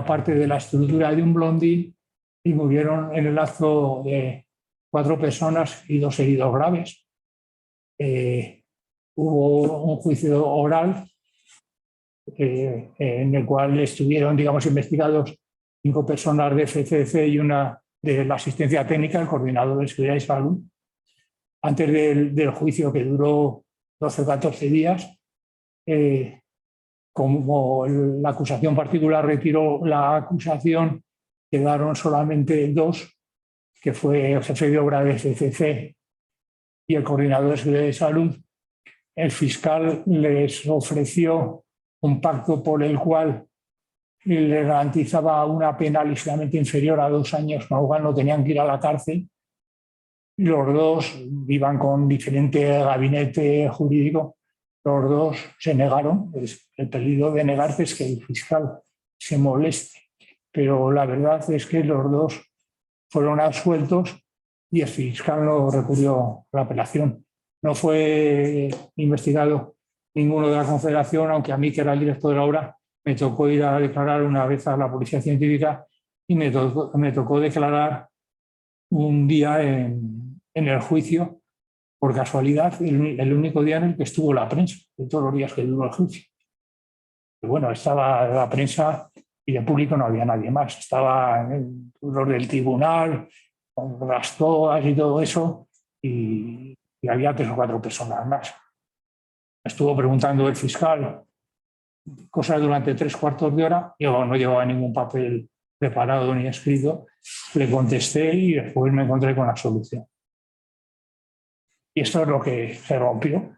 parte de la estructura de un blondín y murieron en el acto 4 personas y 2 heridos graves. Hubo un juicio oral en el cual estuvieron, digamos, investigados 5 personas de FCC y una de la asistencia técnica, el coordinador de seguridad y salud. Antes del juicio, que duró 12 o 14 días, como la acusación particular retiró la acusación, quedaron solamente 2, que fue el jefe de obra de FCC y el coordinador de seguridad y salud, el fiscal les ofreció un pacto por el cual le garantizaba una pena ligeramente inferior a 2 años, con lo cual no tenían que ir a la cárcel. Los dos iban con diferente gabinete jurídico, los dos se negaron. El peligro de negarse es que el fiscal se moleste, pero la verdad es que los dos fueron absueltos y el fiscal no recurrió a la apelación. No fue investigado ninguno de la Confederación, aunque a mí, que era el director de la obra, me tocó ir a declarar una vez a la Policía Científica y me tocó declarar un día en el juicio, por casualidad, el único día en el que estuvo la prensa, de todos los días que duró el juicio. Y bueno, estaba la prensa y de público no había nadie más. Estaba los del tribunal, con las togas y todo eso, y había 3 o 4 personas más. Estuvo preguntando el fiscal cosas durante 3/4 de hora. Yo no llevaba ningún papel preparado ni escrito. Le contesté y después me encontré con la solución. Y esto es lo que se rompió.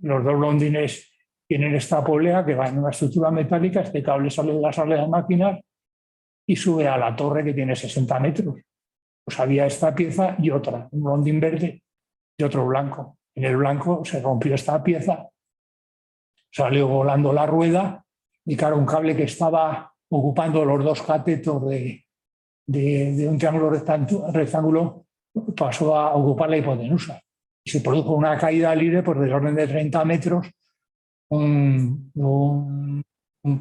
Los 2 blondines tienen esta polea que va en una estructura metálica. Este cable sale de la sala de máquinas y sube a la torre, que tiene 60 metros. Pues había esta pieza y otra, un blondín verde y otro blanco. En el blanco se rompió esta pieza, salió volando la rueda y, claro, un cable que estaba ocupando los 2 catetos de un triángulo rectángulo pasó a ocupar la hipotenusa. Y se produjo una caída libre por del orden de 30 metros, un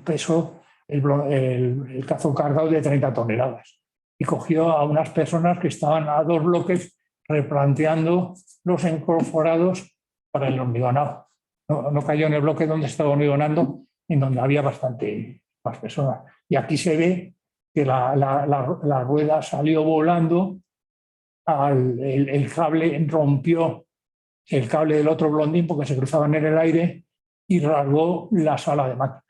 peso, el cazo cargado de 30 toneladas. Y cogió a unas personas que estaban a 2 bloques replanteando los encorforados para el hormigonado. No cayó en el bloque donde estaba hormigonando, en donde había bastante más personas. Y aquí se ve que la rueda salió volando, el cable rompió el cable del otro blondín porque se cruzaban en el aire y rasgó la sala de máquinas.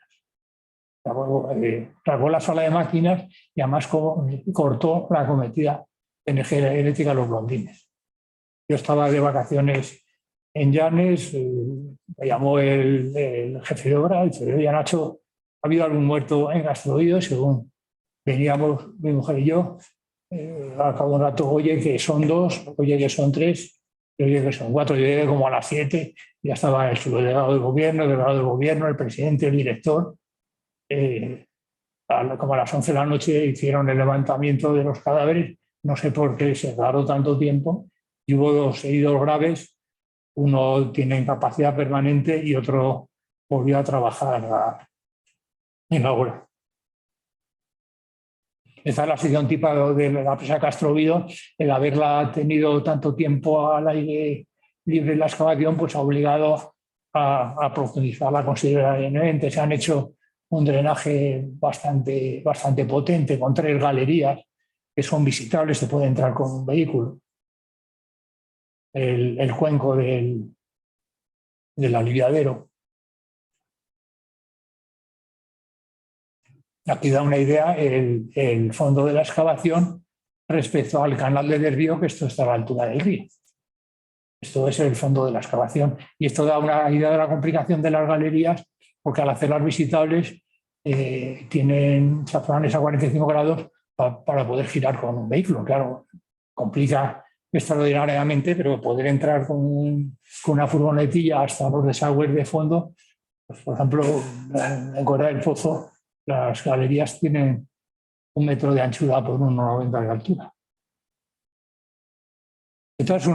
Rasgó la sala de máquinas y además cortó la cometida de energía eléctrica de los blondines. Yo estaba de vacaciones en Llanes, me llamó el jefe de obra y dice: oye, Nacho, ¿ha habido algún muerto en Gastrovío? Según veníamos mi mujer y yo, al cabo de un rato, oye, que son 2, oye, que son 3, oye, que son 4. Yo llegué como a las 7, ya estaba el subdelegado del gobierno, el delegado del gobierno, el presidente, el director. Como a las 11 de la noche hicieron el levantamiento de los cadáveres. No sé por qué se tardó tanto tiempo y hubo 2 heridos graves. Uno tiene incapacidad permanente y otro volvió a trabajar en la obra. Esta es la situación típica de la presa Castrovío. El haberla tenido tanto tiempo al aire libre en la excavación, pues ha obligado a profundizarla considerablemente. Se han hecho un drenaje bastante potente, con 3 galerías que son visitables, se puede entrar con un vehículo. El cuenco del aliviadero. Aquí da una idea el fondo de la excavación respecto al canal de desvío, que esto está a la altura del río. Esto es el fondo de la excavación. Y esto da una idea de la complicación de las galerías, porque al hacerlas visitables tienen chaflanes a 45 grados para poder girar con un vehículo. Claro, complica extraordinariamente, pero poder entrar con una furgonetilla hasta los desagües de fondo, pues, por ejemplo, en Correa del Pozo, las galerías tienen 1 metro de anchura por 1,90 de altura. Entonces,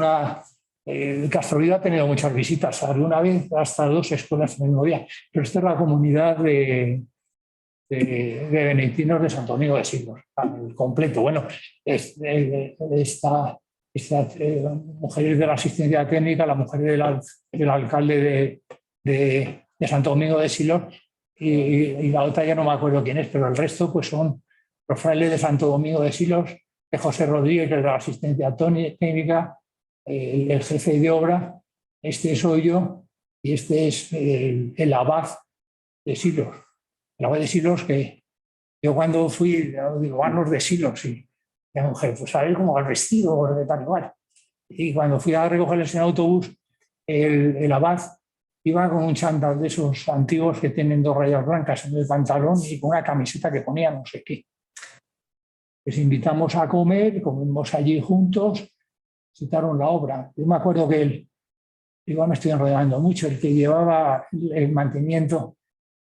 Castrovío ha tenido muchas visitas, alguna vez hasta 2 escuelas en el mismo día, pero esta es la comunidad de benedictinos de Santo Domingo de Silos, completo. Bueno, mujeres de la asistencia técnica, la mujer del alcalde de Santo Domingo de Silos, y la otra ya no me acuerdo quién es, pero el resto pues son los frailes de Santo Domingo de Silos, de José Rodríguez, que es de la asistencia técnica, el jefe de obra, este soy yo, y este es el abad de Silos. El abad de Silos, que yo cuando fui, digo, van los de Silos, y la mujer, pues a ver cómo al vestido, de tal igual. Y cuando fui a recogerles en autobús, el abad iba con un chándal de esos antiguos que tienen 2 rayas blancas en el pantalón y con una camiseta que ponía no sé qué. Les invitamos a comer, comimos allí juntos, citaron la obra. Yo me acuerdo que igual me estoy enredando mucho, el que llevaba el mantenimiento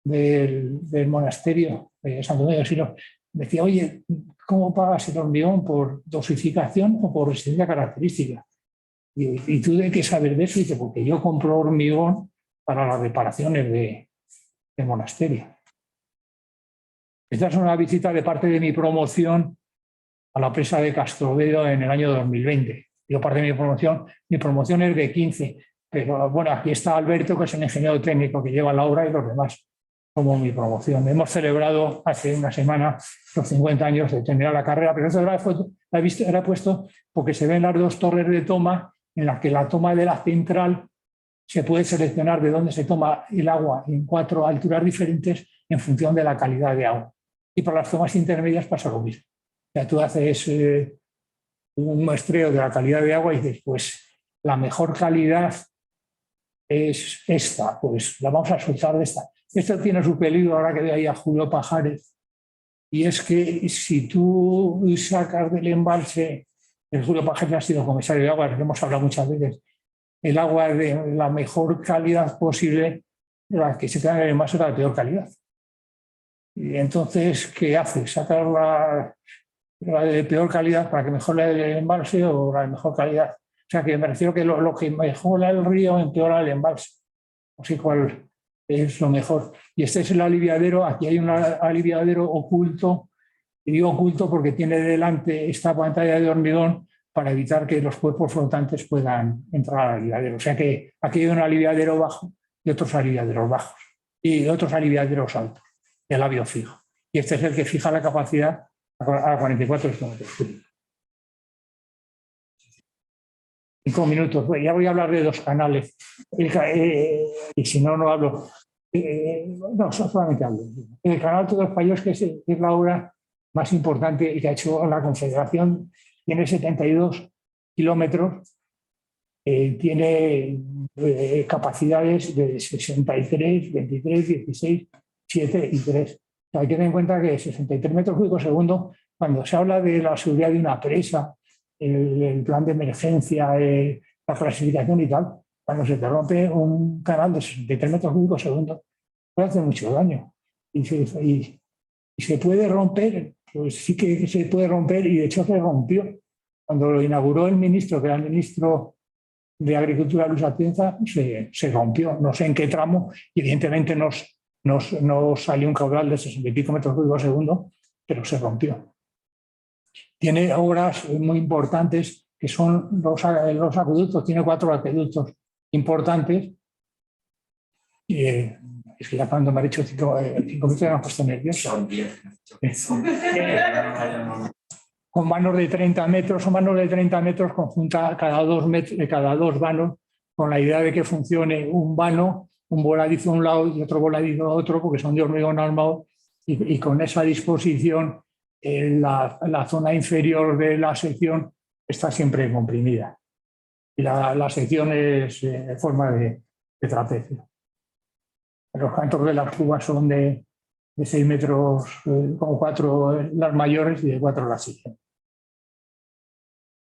del monasterio de Santo Domingo de Silo, decía, oye, ¿cómo pagas el hormigón? ¿Por dosificación o por resistencia característica? ¿Y tú de qué sabes de eso? Y dice, porque yo compro hormigón para las reparaciones del monasterio. Esta es una visita de parte de mi promoción a la presa de Castrovedo en el año 2020. Yo parte de mi promoción es de 15, pero bueno, aquí está Alberto, que es el ingeniero técnico que lleva la obra, y los demás como mi promoción. Hemos celebrado hace una semana los 50 años de terminar la carrera, pero esta la he puesto porque se ven las 2 torres de toma en las que la toma de la central se puede seleccionar de dónde se toma el agua en 4 alturas diferentes en función de la calidad de agua. Y para las tomas intermedias pasa lo mismo. O sea, tú haces un muestreo de la calidad de agua y dices, pues la mejor calidad es esta, pues la vamos a soltar de esta. Esto tiene su peligro ahora que veo ahí a Julio Pajares, y es que si tú sacas del embalse, el Julio Pajares ha sido comisario de agua, lo hemos hablado muchas veces, el agua de la mejor calidad posible, la que se queda en el embalse es la de peor calidad. Y entonces, ¿qué haces? ¿Sacar la de peor calidad para que mejore el embalse o la de mejor calidad? O sea, que me refiero que lo que mejora el río empeora el embalse. O sea, cuál es lo mejor. Y este es el aliviadero. Aquí hay un aliviadero oculto. Y digo oculto porque tiene delante esta pantalla de hormigón para evitar que los cuerpos flotantes puedan entrar al aliviadero. O sea que aquí hay un aliviadero bajo y otros aliviaderos bajos. Y otros aliviaderos altos, de labio fijo. Y este es el que fija la capacidad a 44 kilómetros. 5 minutos. Ya voy a hablar de 2 canales. Y si no, no hablo. No, solamente hablo. El canal Todos los Payos, que es la obra más importante que ha hecho la Confederación, tiene 72 kilómetros, tiene capacidades de 63, 23, 16, 7 y 3. Hay que tener en cuenta que 63 metros cúbicos segundo, cuando se habla de la seguridad de una presa, el plan de emergencia, la clasificación y tal, cuando se te rompe un canal de 63 metros cúbicos segundo, puede hacer mucho daño. Y se puede romper, pues sí que se puede romper, y de hecho se rompió. Cuando lo inauguró el ministro, que era el ministro de Agricultura, Luis Atienza, se rompió. No sé en qué tramo, y evidentemente no salió un caudal de 60 y pico metros cúbicos segundo, pero se rompió. Tiene obras muy importantes que son los acueductos, tiene 4 acueductos importantes. Es que ya cuando me ha dicho 5 minutos me han puesto nervioso. Con vanos de 30 metros, son vanos de 30 metros conjunta cada 2 vanos, con la idea de que funcione un vano, un voladizo a un lado y otro voladizo a otro, porque son de hormigón armado, y con esa disposición la zona inferior de la sección está siempre comprimida. Y la sección es en forma de trapecio. Los cantos de las cubas son de 6 metros, con 4 las mayores y de 4 las siguientes.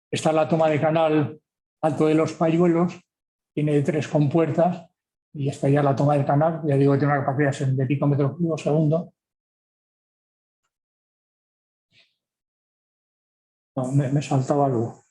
Está la toma de canal Alto de los Payuelos, tiene 3 compuertas, y está ya la toma del canal, ya digo que tiene una capacidad de 60 y pico metros cúbicos segundo. No, me saltaba algo.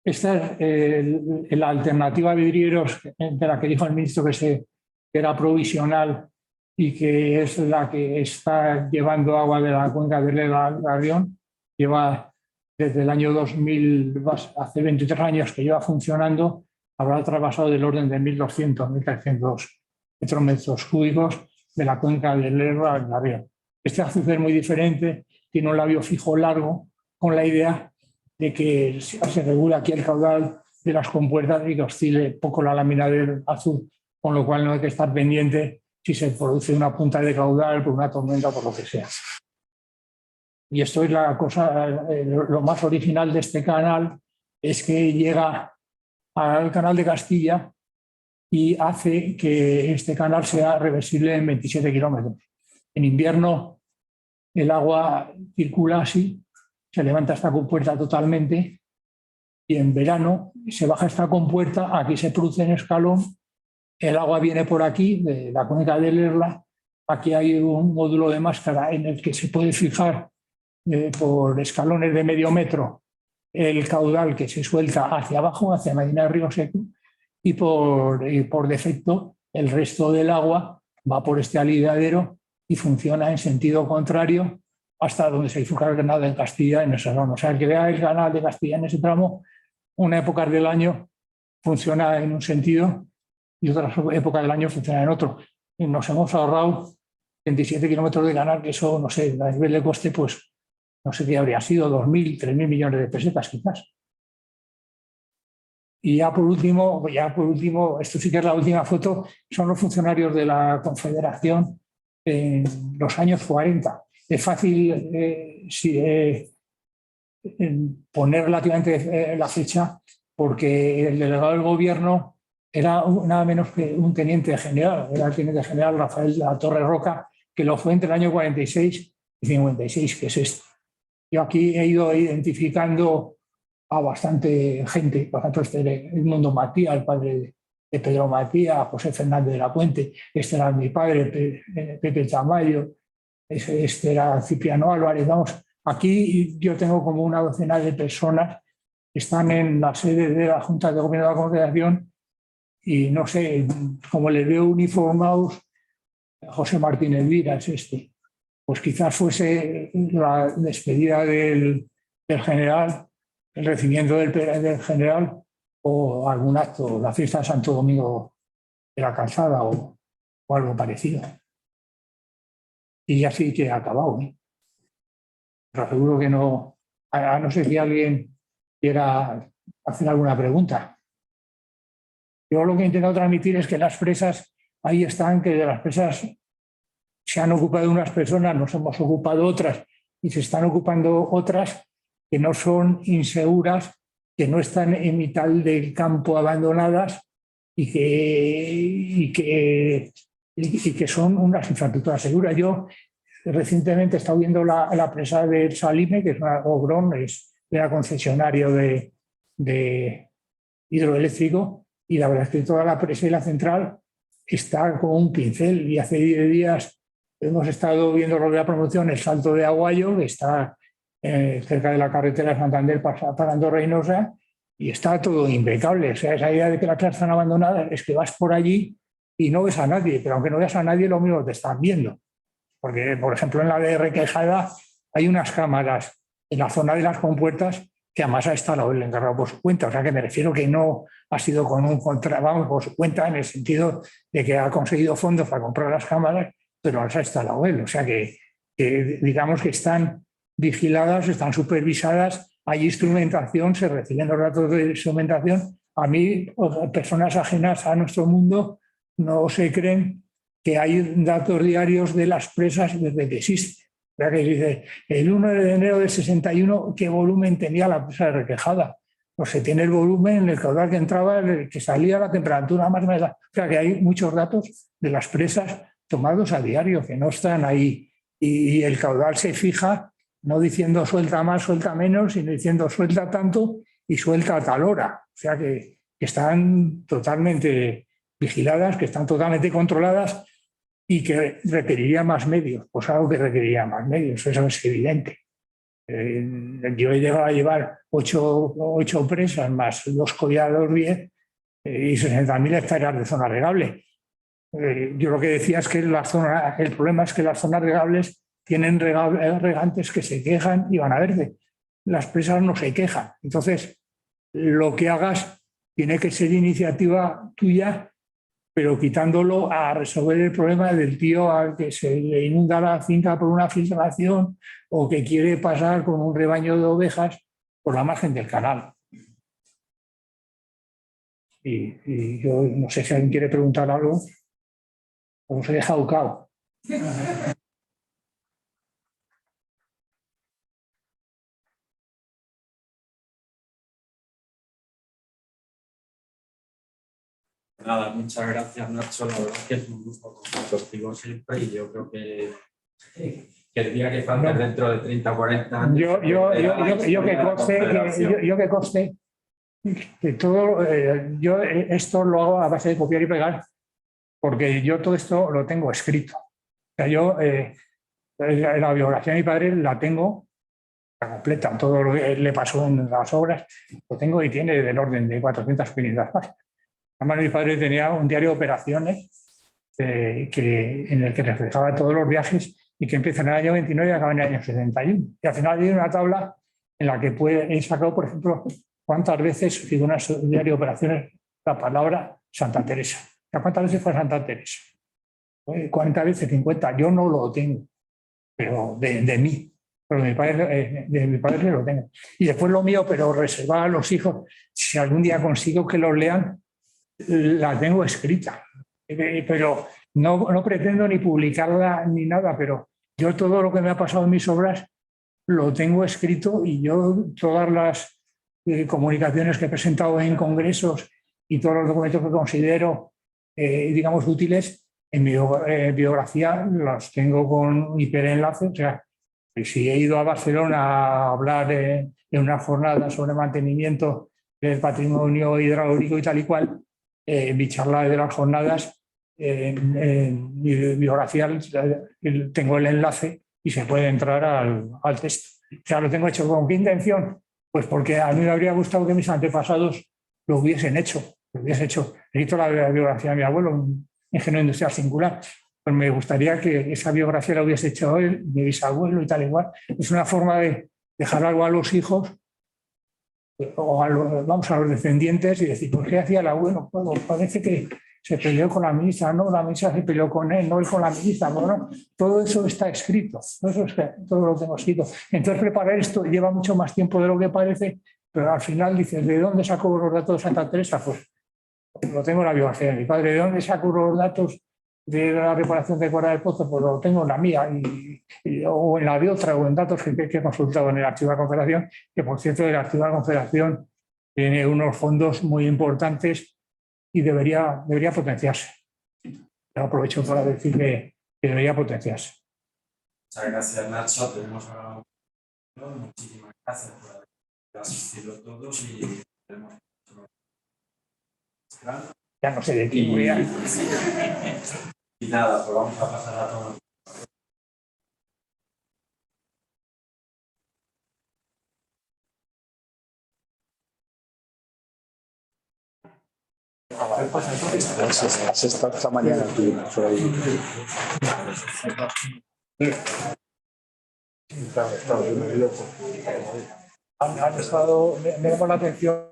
Esta es la alternativa a vidrieros de la que dijo el ministro que era provisional y que es la que está llevando agua de la cuenca del Garrión. Lleva desde el año 2000, hace 23 años que lleva funcionando, habrá traspasado del orden de 1.200, 1.300 metros cúbicos de la cuenca del Ebro al Garrión. Este azufre es muy diferente, tiene un labio fijo largo, con la idea de que se regula aquí el caudal de las compuertas y que oscile poco la lámina del azul, con lo cual no hay que estar pendiente si se produce una punta de caudal por una tormenta o por lo que sea. Y esto es la cosa, lo más original de este canal es que llega al canal de Castilla y hace que este canal sea reversible en 27 kilómetros. En invierno el agua circula así, se levanta esta compuerta totalmente y en verano se baja esta compuerta, aquí se produce un escalón, el agua viene por aquí, de la cuenca del Erla, aquí hay un módulo de máscara en el que se puede fijar por escalones de medio metro el caudal que se suelta hacia abajo, hacia Medina del Río Seco, y por defecto el resto del agua va por este aliviadero y funciona en sentido contrario hasta donde se bifurca el canal de Castilla en ese tramo. O sea, el que vea el canal de Castilla en ese tramo, una época del año funciona en un sentido y otras épocas del año funciona en otro. Y nos hemos ahorrado 27 kilómetros de canal, que eso, no sé, a nivel de coste, pues no sé qué habría sido, 2.000, 3.000 millones de pesetas quizás. Y ya por último, esto sí que es la última foto, son los funcionarios de la Confederación en los años 40. Es fácil poner relativamente la fecha porque el delegado del gobierno era nada menos que un teniente general, era el teniente general Rafael La Torre Roca, que lo fue entre el año 46 y 56, que es esto. Yo aquí he ido identificando a bastante gente, por ejemplo, Edmundo Matías, el padre de Pedro Matías, José Fernández de la Puente, este era mi padre, Pepe Tamayo, este era Cipriano Álvarez. Vamos, aquí yo tengo como una docena de personas que están en la sede de la Junta de Gobierno de la Confederación y no sé, como les veo uniformados, José Martín Elvira es este. Pues quizás fuese la despedida del general, el recibimiento del general o algún acto, la fiesta de Santo Domingo de la Calzada o algo parecido. Y así que ha acabado. Pero seguro que no, no sé si alguien quiera hacer alguna pregunta. Yo lo que he intentado transmitir es que las presas ahí están, que de las presas se han ocupado unas personas, nos hemos ocupado otras y se están ocupando otras que no son inseguras, que no están en mitad del campo abandonadas y que son unas infraestructuras seguras. Yo recientemente he estado viendo la presa del Salime, que es una Obrón, era concesionario de hidroeléctrico, y la verdad es que toda la presa y la central está con un pincel. Y hace 10 días hemos estado viendo lo de la promoción, el Salto de Aguayo, que está cerca de la carretera de Santander pasando Reynosa, y está todo impecable. O sea, esa idea de que las casas están abandonadas es que vas por allí y no ves a nadie, pero aunque no veas a nadie, lo mismo te están viendo. Porque, por ejemplo, en la de Requejada hay unas cámaras en la zona de las compuertas que además ha instalado el encargado por su cuenta. O sea, que me refiero que no ha sido con un vamos, por su cuenta, en el sentido de que ha conseguido fondos para comprar las cámaras, pero las ha instalado él. O sea, que digamos que están vigiladas, están supervisadas, hay instrumentación, se reciben los datos de instrumentación. A mí, personas ajenas a nuestro mundo, no se creen que hay datos diarios de las presas desde que existe. O sea, que dice, el 1 de enero del 61, ¿qué volumen tenía la presa de Requejada? Pues se tiene el volumen, el caudal que entraba, el que salía, la temperatura más o menos. O sea, que hay muchos datos de las presas tomados a diario, que no están ahí. Y el caudal se fija no diciendo suelta más, suelta menos, sino diciendo suelta tanto y suelta a tal hora. O sea, que están totalmente vigiladas, que están totalmente controladas y que requeriría más medios. Pues algo que requeriría más medios, eso es evidente. Yo he llegado a llevar 8 presas más 2 collados 10 y 60.000 hectáreas de zona regable. Yo lo que decía es que el problema es que las zonas regables tienen regantes que se quejan y van a verde. Las presas no se quejan. Entonces, lo que hagas tiene que ser iniciativa tuya, pero quitándolo a resolver el problema del tío al que se le inunda la finca por una filtración o que quiere pasar con un rebaño de ovejas por la margen del canal. Y yo no sé si alguien quiere preguntar algo o se deja educado. Nada, muchas gracias, Nacho. La verdad es que es un gusto contar contigo siempre y yo creo que el día que faltes dentro de 30 o 40 años... Yo que conste que todo, yo esto lo hago a base de copiar y pegar, porque yo todo esto lo tengo escrito. O sea, yo la biografía de mi padre la tengo completa, todo lo que le pasó en las obras, lo tengo y tiene del orden de 400 500 Además, mi padre tenía un diario de operaciones en el que reflejaba todos los viajes y que empieza en el año 29 y acaba en el año 71. Y al final hay una tabla en la que he sacado, por ejemplo, cuántas veces figura en su diario de operaciones la palabra Santa Teresa. ¿Cuántas veces fue Santa Teresa? 40 veces, 50. Yo no lo tengo, pero de mí. Pero de mi padre lo tengo. Y después lo mío, pero reservado a los hijos. Si algún día consigo que los lean, la tengo escrita, pero no pretendo ni publicarla ni nada, pero yo todo lo que me ha pasado en mis obras lo tengo escrito y yo todas las comunicaciones que he presentado en congresos y todos los documentos que considero, digamos, útiles, en mi biografía los tengo con hiperenlace. O sea, si he ido a Barcelona a hablar en una jornada sobre mantenimiento del patrimonio hidráulico y tal y cual, mi charla de las jornadas, en mi biografía tengo el enlace y se puede entrar al texto. O sea, lo tengo hecho. ¿Con qué intención? Pues porque a mí me habría gustado que mis antepasados lo hubiesen hecho. Necesito la biografía de mi abuelo, un ingeniero industrial singular. Pues me gustaría que esa biografía la hubiese hecho él, mi bisabuelo y tal igual. Es una forma de dejar algo a los hijos o vamos a los descendientes y decir, ¿por qué hacía el abuelo? Pues parece que se peleó con la ministra, no, la ministra se peleó con él, no él con la ministra. Bueno, todo eso está escrito, todo lo tengo escrito. Entonces preparar esto lleva mucho más tiempo de lo que parece, pero al final dices, ¿de dónde saco los datos de Santa Teresa? Pues lo tengo en la biografía de mi padre. ¿De dónde saco los datos de la reparación de Cuerda del Pozo? Pues lo tengo en la mía o en la de otra, o en datos que he consultado en el Archivo de la Confederación, que por cierto el Archivo de la Confederación tiene unos fondos muy importantes y debería potenciarse. Aprovecho para decir que debería potenciarse. Muchas gracias, Nacho. Tenemos ahora muchísimas gracias por haber asistido todos y tenemos ya no sé de qué voy a... Y nada, pues vamos a pasar a tomar. Has estado esta mañana aquí. Han estado, me llama la atención